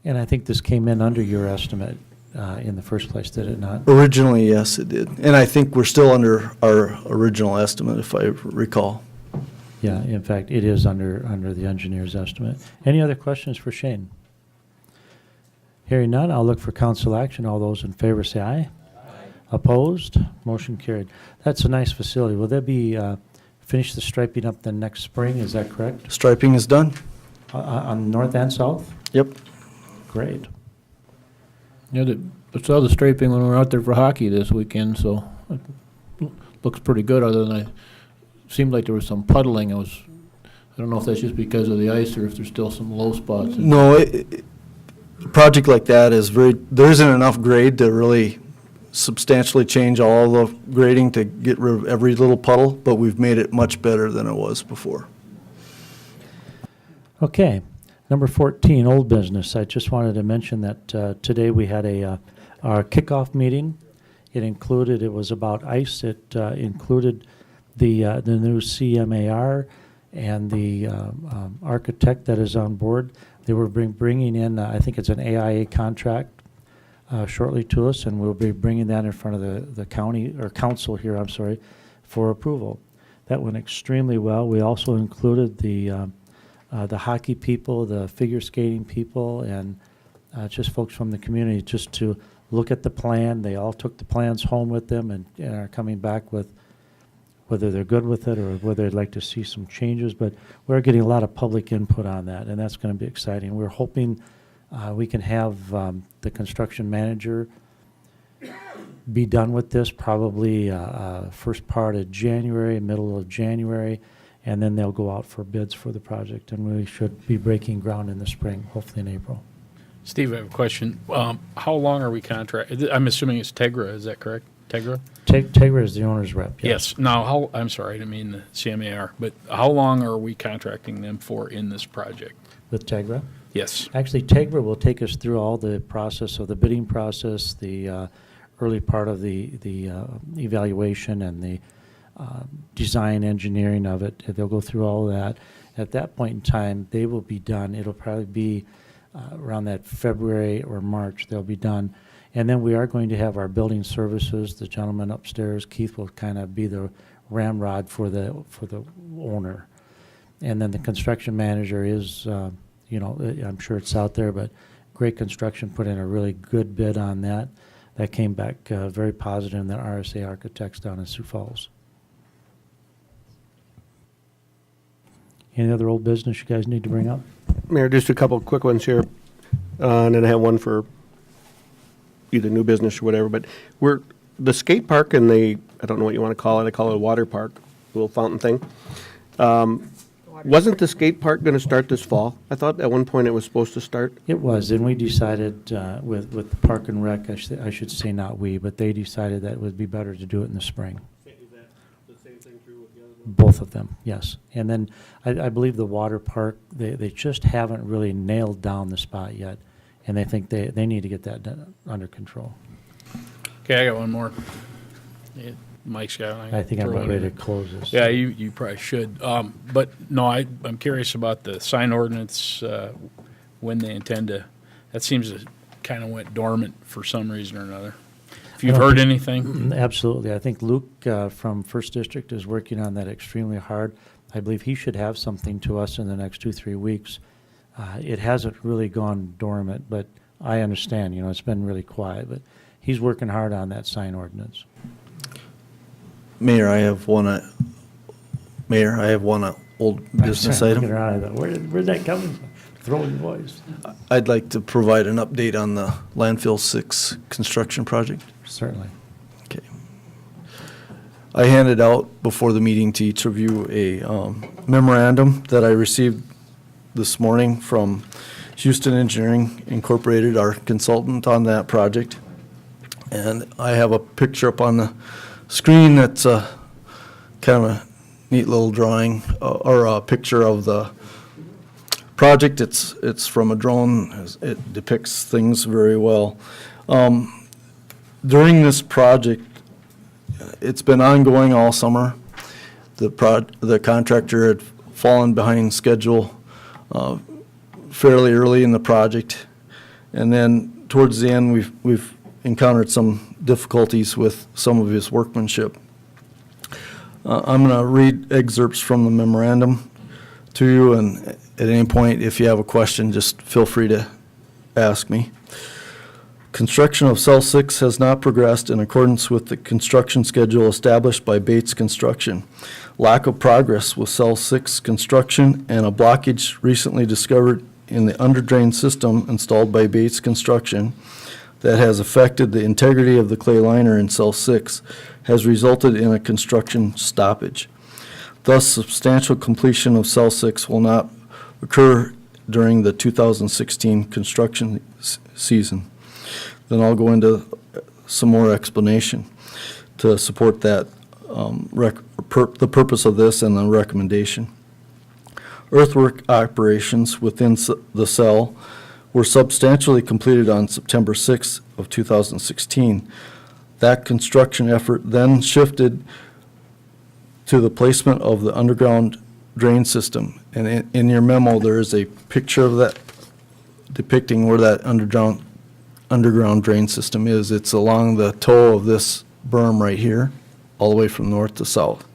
And I think this came in under your estimate in the first place, did it not? Originally, yes, it did. And I think we're still under our original estimate, if I recall. Yeah, in fact, it is under the engineer's estimate. Any other questions for Shane? Hearing none, I'll look for council action. All those in favor say aye. Opposed? Motion carried. That's a nice facility. Will there be, finish the striping up the next spring, is that correct? Striping is done? On north and south? Yep. Great. Yeah, I saw the striping when we were out there for hockey this weekend, so it looks pretty good, other than it seemed like there was some puddling. I don't know if that's just because of the ice or if there's still some low spots. No, a project like that is there isn't enough grade to really substantially change all the grading to get rid of every little puddle, but we've made it much better than it was before. Okay. Number 14, old business. I just wanted to mention that today we had our kickoff meeting. It was about ICE. It included the new CMAR and the architect that is on board. They were bringing in, I think it's an AIA contract shortly to us, and we'll be bringing that in front of the county, or council here, I'm sorry, for approval. That went extremely well. We also included the hockey people, the figure skating people, and just folks from the community just to look at the plan. They all took the plans home with them and are coming back with whether they're good with it or whether they'd like to see some changes. But we're getting a lot of public input on that, and that's going to be exciting. We're hoping we can have the construction manager be done with this probably first part of January, middle of January, and then they'll go out for bids for the project, and we should be breaking ground in the spring, hopefully in April. Steve, I have a question. How long are we contracted? I'm assuming it's Tegra, is that correct? Tegra? Tegra is the owner's rep, Yes. Now, I'm sorry, I didn't mean the CMAR, but how long are we contracting them for in this project? With Tegra? Yes. Actually, Tegra will take us through all the process of the bidding process, the early part of the evaluation and the design engineering of it. They'll go through all of that. At that point in time, they will be done. It'll probably be around that February or March, they'll be done. And then we are going to have our building services. The gentleman upstairs, Keith, will kind of be the ramrod for the owner. And then the construction manager is, I'm sure it's out there, but Great Construction put in a really good bid on that. That came back very positive in the RSA Architects down in Sioux Falls. Any other old business you guys need to bring up? Mayor, just a couple of quick ones here, and then I have one for either new business or whatever, but the skate park and I don't know what you want to call it, I call it a water park, little fountain thing. Wasn't the skate park going to start this fall? I thought at one point it was supposed to start. It was, and we decided with the Park and Rec, I should say not we, but they decided that it would be better to do it in the spring. Is that the same thing true with the other one? Both of them, yes. And then I believe the water park, they just haven't really nailed down the spot yet, and they think they need to get that under control. Okay, I got one more. Yeah, Mike's got one. I think I'm Throw it about ready in. to close this. Yeah, you probably should. But no, I'm curious about the sign ordinance, when they intend to, that seems to kind of went dormant for some reason or another. If you've heard anything? Absolutely. I think Luke from First District is working on that extremely hard. I believe he should have something to us in the next 2-3 weeks. It hasn't really gone dormant, but I understand, it's been really quiet, but he's working hard on that sign ordinance. Mayor, I have one, old business item. Where'd that come from? Throwing voice. I'd like to provide an update on the landfill 6 construction project. Certainly. Okay. I handed out before the meeting to each of you a memorandum that I received this morning from Houston Engineering Incorporated, our consultant on that project. And I have a picture up on the screen that's kind of a neat little drawing or a picture of the project. It's from a drone. It depicts things very well. During this project, it's been ongoing all summer. The contractor had fallen behind schedule fairly early in the project, and then towards the end, we've encountered some difficulties with some of his workmanship. I'm going to read excerpts from the memorandum to you, and at any point, if you have a question, just feel free to ask me. Construction of Cell 6 has not progressed in accordance with the construction schedule established by Bates Construction. Lack of progress with Cell 6 construction and a blockage recently discovered in the underdrain system installed by Bates Construction that has affected the integrity of the clay liner in Cell 6 has resulted in a construction stoppage. Thus, substantial completion of Cell 6 will not occur during the 2016 construction season. Then I'll go into some more explanation to support that, the purpose of this and the recommendation. Earthwork operations within the cell were substantially completed on September 6th of 2016. That construction effort then shifted to the placement of the underground drain system. And in your memo, there is a picture of that depicting where that underground drain system is. It's along the toe of this berm right here, all the way from north to south.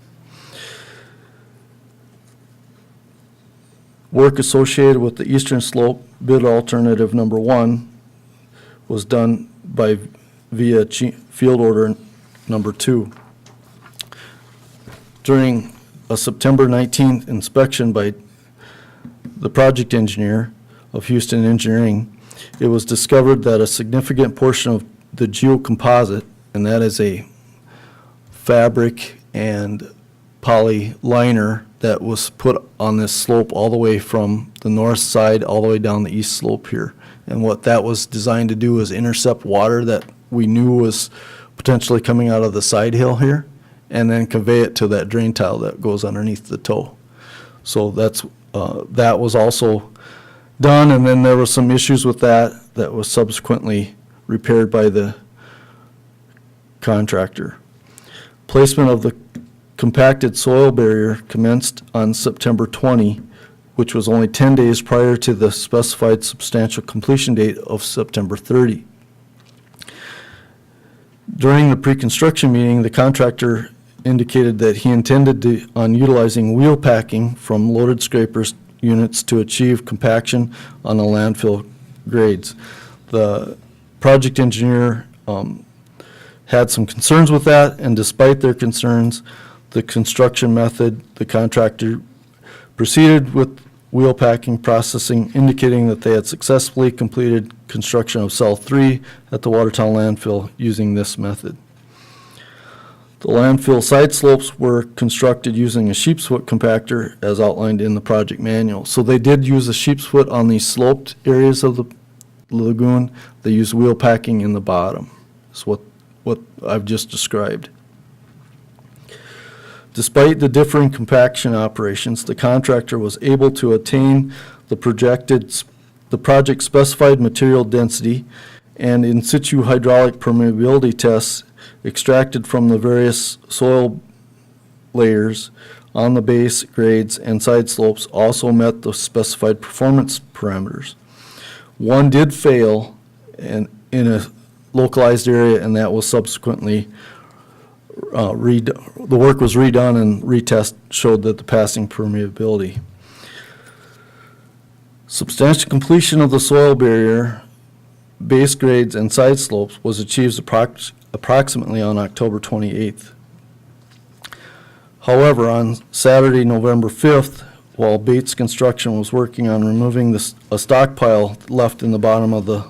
Work associated with the eastern slope, bid alternative number 1, was done via field order number 2. During a September 19th inspection by the project engineer of Houston Engineering, it was discovered that a significant portion of the geocomposite, and that is a fabric and poly liner that was put on this slope all the way from the north side all the way down the east slope here. And what that was designed to do is intercept water that we knew was potentially coming out of the side hill here, and then convey it to that drain tile that goes underneath the toe. So that was also done, and then there were some issues with that was subsequently repaired by the contractor. Placement of the compacted soil barrier commenced on September 20, which was only 10 days prior to the specified substantial completion date of September 30. During the pre-construction meeting, the contractor indicated that he intended on utilizing wheel packing from loaded scrapers units to achieve compaction on the landfill grades. The project engineer had some concerns with that, and despite their concerns, the construction method, the contractor proceeded with wheel packing processing, indicating that they had successfully completed construction of Cell 3 at the Watertown landfill using this method. The landfill side slopes were constructed using a sheep's foot compactor as outlined in the project manual. So they did use a sheep's foot on these sloped areas of the lagoon. They used wheel packing in the bottom. That's what I've just described. Despite the differing compaction operations, the contractor was able to attain the project specified material density and in situ hydraulic permeability tests extracted from the various soil layers on the base, grades, and side slopes also met the specified performance parameters. One did fail in a localized area, and that was subsequently the work was redone and retest showed that the passing permeability. Substantial completion of the soil barrier, base grades, and side slopes was achieved approximately on October 28th. However, on Saturday, November 5th, while Bates Construction was working on removing a stockpile left in the bottom of the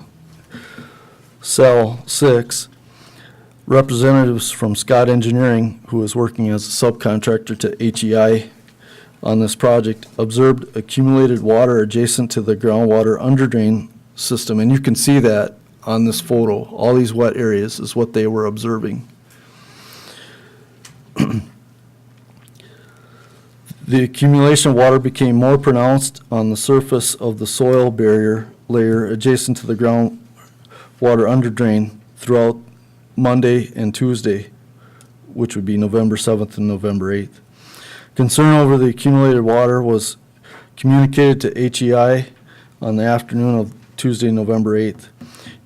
cell 6, representatives from Scott Engineering, who was working as a subcontractor to HEI on this project, observed accumulated water adjacent to the groundwater underdrain system. And you can see that on this photo. All these wet areas is what they were observing. The accumulation of water became more pronounced on the surface of the soil barrier layer adjacent to the groundwater underdrain throughout Monday and Tuesday, which would be November 7th and November 8th. Concern over the accumulated water was communicated to HEI on the afternoon of Tuesday, November 8th.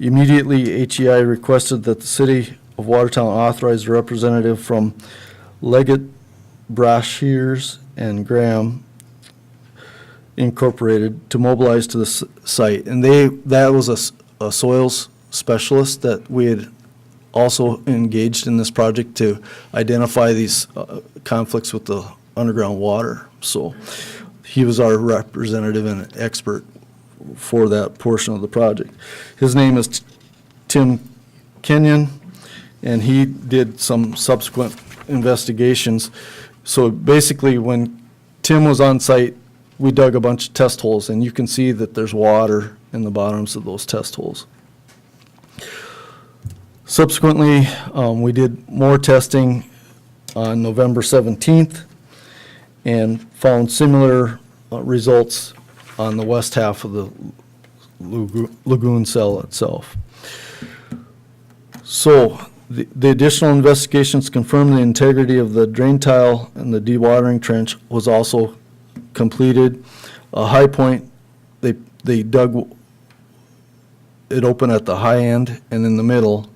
Immediately, HEI requested that the City of Watertown authorize a representative from Leggett, Brashears, and Graham Incorporated to mobilize to the site. And that was a soils specialist that we had also engaged in this project to identify these conflicts with the underground water. So he was our representative and expert for that portion of the project. His name is Tim Kenyon, and he did some subsequent investigations. So basically, when Tim was on site, we dug a bunch of test holes, and you can see that there's water in the bottoms of those test holes. Subsequently, we did more testing on November 17th and found similar results on the west half of the lagoon cell itself. So the additional investigations confirmed the integrity of the drain tile and the dewatering trench was also completed. A high point, they dug it open at the high end and in the middle,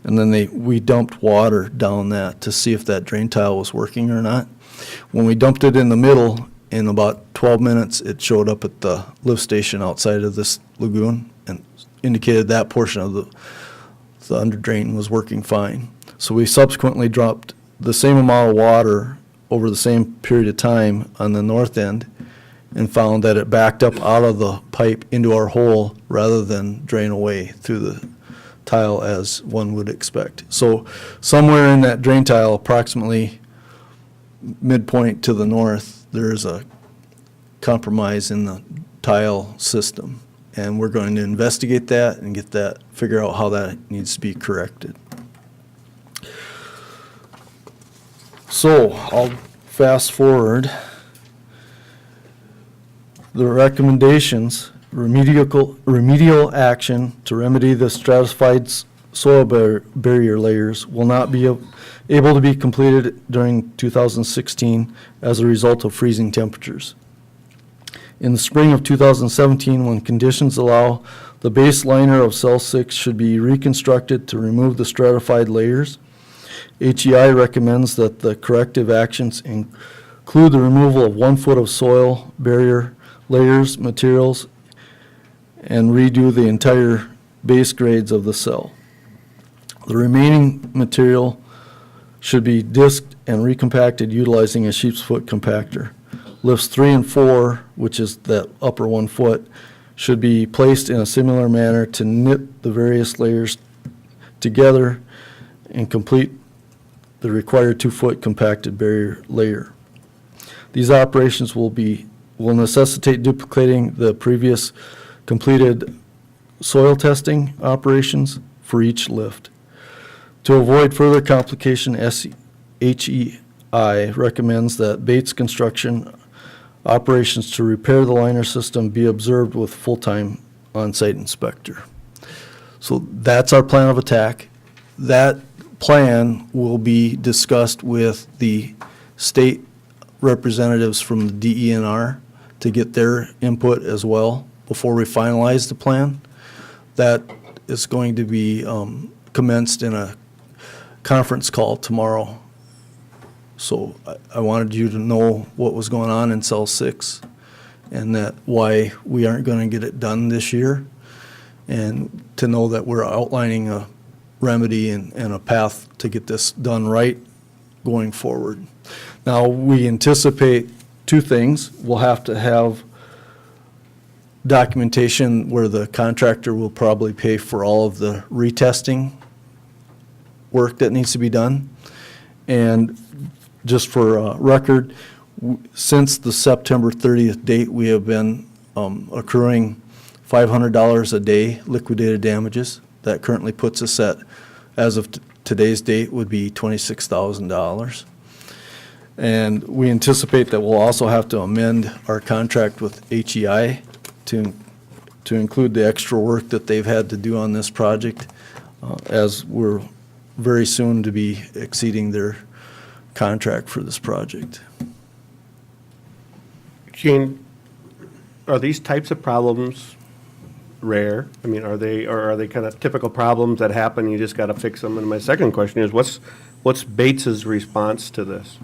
and then we dumped water down that to see if that drain tile was working or not. When we dumped it in the middle, in about 12 minutes, it showed up at the lift station outside of this lagoon and indicated that portion of the under drain was working fine. So we subsequently dropped the same amount of water over the same period of time on the north end and found that it backed up out of the pipe into our hole rather than drain away through the tile as one would expect. So somewhere in that drain tile, approximately midpoint to the north, there's a compromise in the tile system. And we're going to investigate that and figure out how that needs to be corrected. So I'll fast forward. The recommendations, remedial action to remedy the stratified soil barrier layers will not be able to be completed during 2016 as a result of freezing temperatures. In the spring of 2017, when conditions allow, the base liner of cell 6 should be reconstructed to remove the stratified layers. HEI recommends that the corrective actions include the removal of 1 foot of soil barrier layers, materials, and redo the entire base grades of the cell. The remaining material should be disked and recompacted utilizing a sheep's foot compactor. Lifts 3 and 4, which is that upper 1 foot, should be placed in a similar manner to knit the various layers together and complete the required 2 foot compacted barrier layer. These operations will necessitate duplicating the previous completed soil testing operations for each lift. To avoid further complication, HEI recommends that Bates Construction operations to repair the liner system be observed with full-time on-site inspector. So that's our plan of attack. That plan will be discussed with the state representatives from the DENR to get their input as well before we finalize the plan. That is going to be commenced in a conference call tomorrow. So I wanted you to know what was going on in cell 6 and that why we aren't going to get it done this year, and to know that we're outlining a remedy and a path to get this done right going forward. Now, we anticipate two things. We'll have to have documentation where the contractor will probably pay for all of the retesting work that needs to be done. And just for record, since the September 30th date, we have been accruing $500 a day liquidated damages. That currently puts us at, as of today's date, would be $26,000. And we anticipate that we'll also have to amend our contract with HEI to include the extra work that they've had to do on this project, as we're very soon to be exceeding their contract for this project. Gene, are these types of problems rare? I mean, are they kind of typical problems that happen, you just got to fix them? And my second question is, what's Bates's response to this?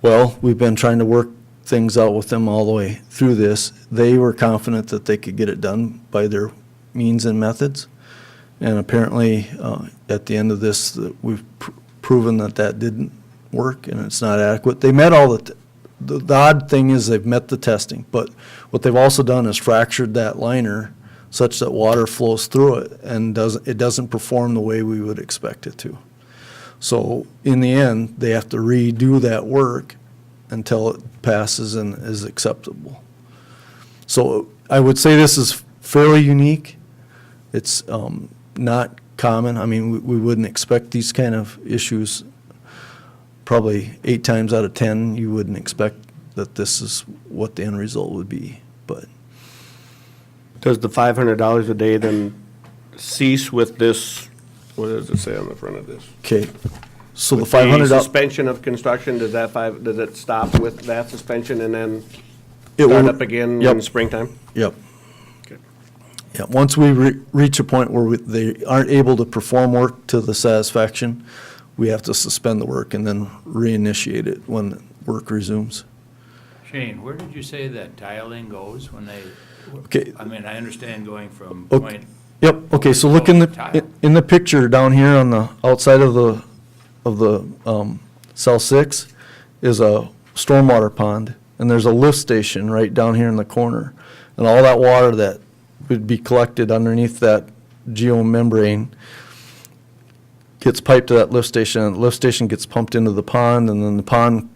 Well, we've been trying to work things out with them all the way through this. They were confident that they could get it done by their means and methods. And apparently, at the end of this, that we've proven that that didn't work and it's not adequate. They met all the odd thing is they've met the testing, but what they've also done is fractured that liner such that water flows through it and it doesn't perform the way we would expect it to. So in the end, they have to redo that work until it passes and is acceptable. So I would say this is fairly unique. It's not common. I mean, we wouldn't expect these kind of issues. Probably 8 times out of 10, you wouldn't expect that this is what the end result would be. But Does the $500 a day then cease with this? What does it say on the front of this? okay, so the With $500 suspension of construction, does it stop with that suspension and then It start will- up again yep. in springtime? Yep. Okay. Yeah, once we reach a point where they aren't able to perform work to the satisfaction, we have to suspend the work and then reinitiate it when work resumes. Shane, where did you say that tiling goes when they, Okay. I mean, I understand going from Okay. point, Yep, okay, so look in the picture down here on the outside of the cell 6 is a stormwater pond, and there's a lift station right down here in the corner. And all that water that would be collected underneath that geomembrane gets piped to that lift station, and the lift station gets pumped into the pond, and then the pond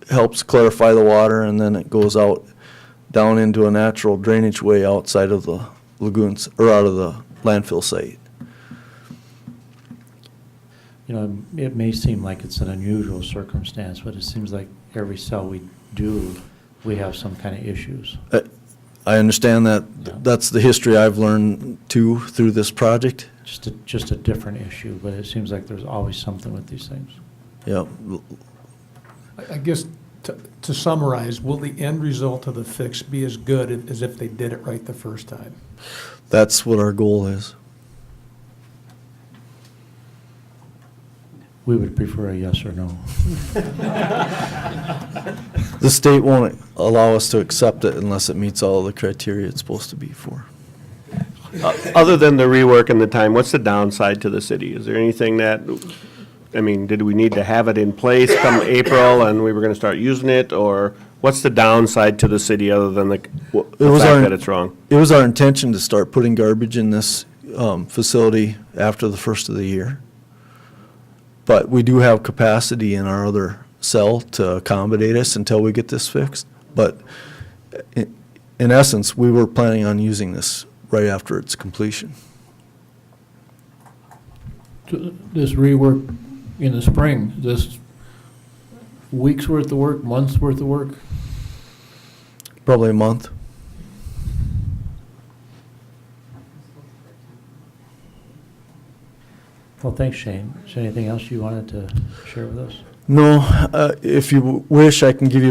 helps clarify the water, and then it goes out down into a natural drainage way outside of the lagoons, or out of the landfill site. You know, it may seem like it's an unusual circumstance, but it seems like every cell we do, we have some kind of issues. I understand that. Yeah. That's the history I've learned too through this project. Just a different issue, but it seems like there's always something with these things. Yeah, I guess to summarize, will the end result of the fix be as good as if they did it right the first time? that's what our goal is. We would prefer a yes or no. The state won't allow us to accept it unless it meets all the criteria it's supposed to be for. Other than the rework and the time, what's the downside to the city? Is there anything that, I mean, did we need to have it in place come April and we were gonna start using it? Or what's the downside to the city other than the fact that it's wrong? It was our intention to start putting garbage in this facility after the first of the year. But we do have capacity in our other cell to accommodate us until we get this fixed. But in essence, we were planning on using this right after its completion. This rework in the spring, this weeks' worth of work, months' worth of work? Probably a month. Well, thanks, Shane. Is there anything else you wanted to share with us? No, if you wish, I can give you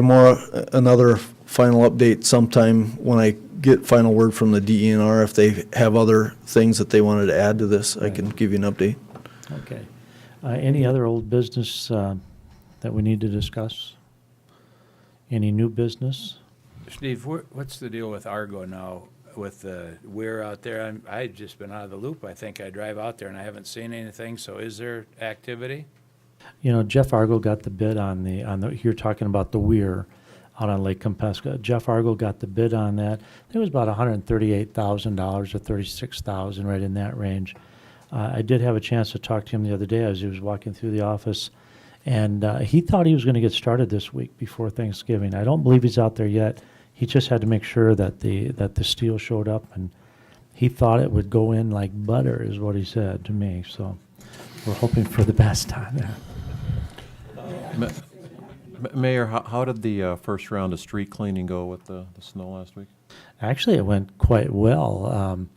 another final update sometime when I get final word from the DENR. If they have other things that they wanted to add to this, I can give you an update. Okay. Any other old business that we need to discuss? Any new business? Steve, what's the deal with Argo now with the weir out there? I've just been out of the loop. I think I drive out there and I haven't seen anything, so is there activity? You know, Jeff Argo got the bid on you're talking about the weir out on Lake Compesca. Jeff Argo got the bid on that. It was about $138,000 or $36,000, right in that range. I did have a chance to talk to him the other day as he was walking through the office, and he thought he was going to get started this week before Thanksgiving. I don't believe he's out there yet. He just had to make sure that the steel showed up, and he thought it would go in like butter, is what he said to me. So we're hoping for the best on that. Mayor, how did the first round of street cleaning go with the snow last week? Actually, it went quite well.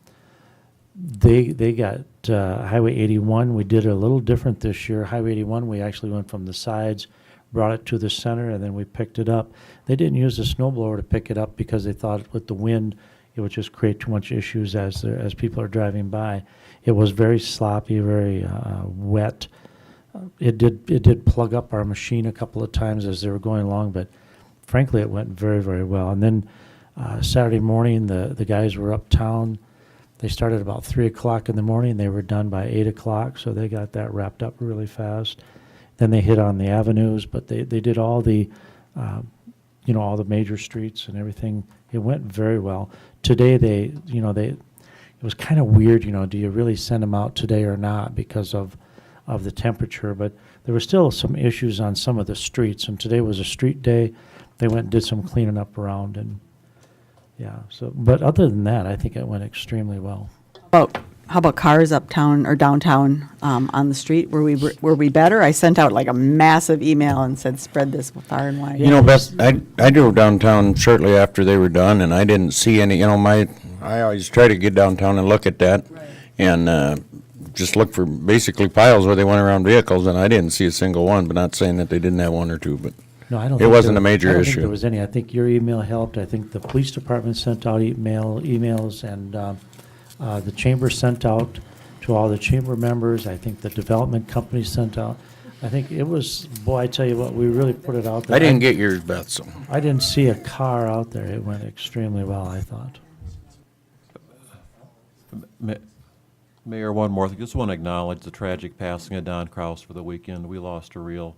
They got Highway 81. We did it a little different this year. Highway 81, we actually went from the sides, brought it to the center, and then we picked it up. They didn't use the snow blower to pick it up because they thought with the wind it would just create too much issues as people are driving by. It was very sloppy, very wet. It did plug up our machine a couple of times as they were going along, but frankly, it went very, very well. And then Saturday morning, the guys were uptown. They started about 3 o'clock in the morning. They were done by 8 o'clock, so they got that wrapped up really fast. Then they hit on the avenues, but they did all the, all the major streets and everything. It went very well. Today, it was kind of weird, do you really send them out today or not because of the temperature? But there were still some issues on some of the streets, and today was a street day. They went and did some cleaning up around, and yeah. So, but other than that, I think it went extremely well. How about cars uptown or downtown on the street? Were we better? I sent out like a massive email and said spread this far and wide. You know, Beth, I drove downtown shortly after they were done, and I didn't see any, I always try to get downtown and look at that, and just look for basically piles where they went around vehicles, and I didn't see a single one, but not saying that they didn't have one or two, but No, I don't. it think wasn't there- a major I don't issue. think there was any. I think your email helped. I think the police department sent out emails, and the chamber sent out to all the chamber members. I think the development company sent out. I think it was, boy, I tell you what, we really put it out there. I didn't get yours, Beth, so. I didn't see a car out there. It went extremely well, I thought. Mayor, one more thing. Just want to acknowledge the tragic passing of Don Kraus for the weekend. We lost a real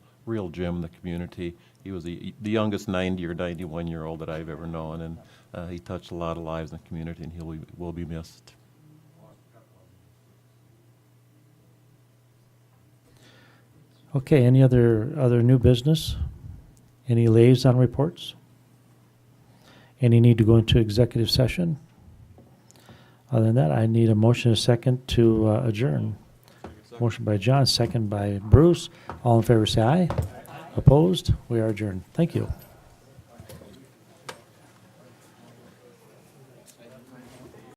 gem in the community. He was the youngest 90 or 91-year-old that I've ever known, and he touched a lot of lives in the community, and he will be missed. Okay, any other new business? Any liaison reports? Any need to go into executive session? Other than that, I need a motion, a second to adjourn. Motion by John, second by Bruce. All in favor say aye. Opposed? We are adjourned. Thank you.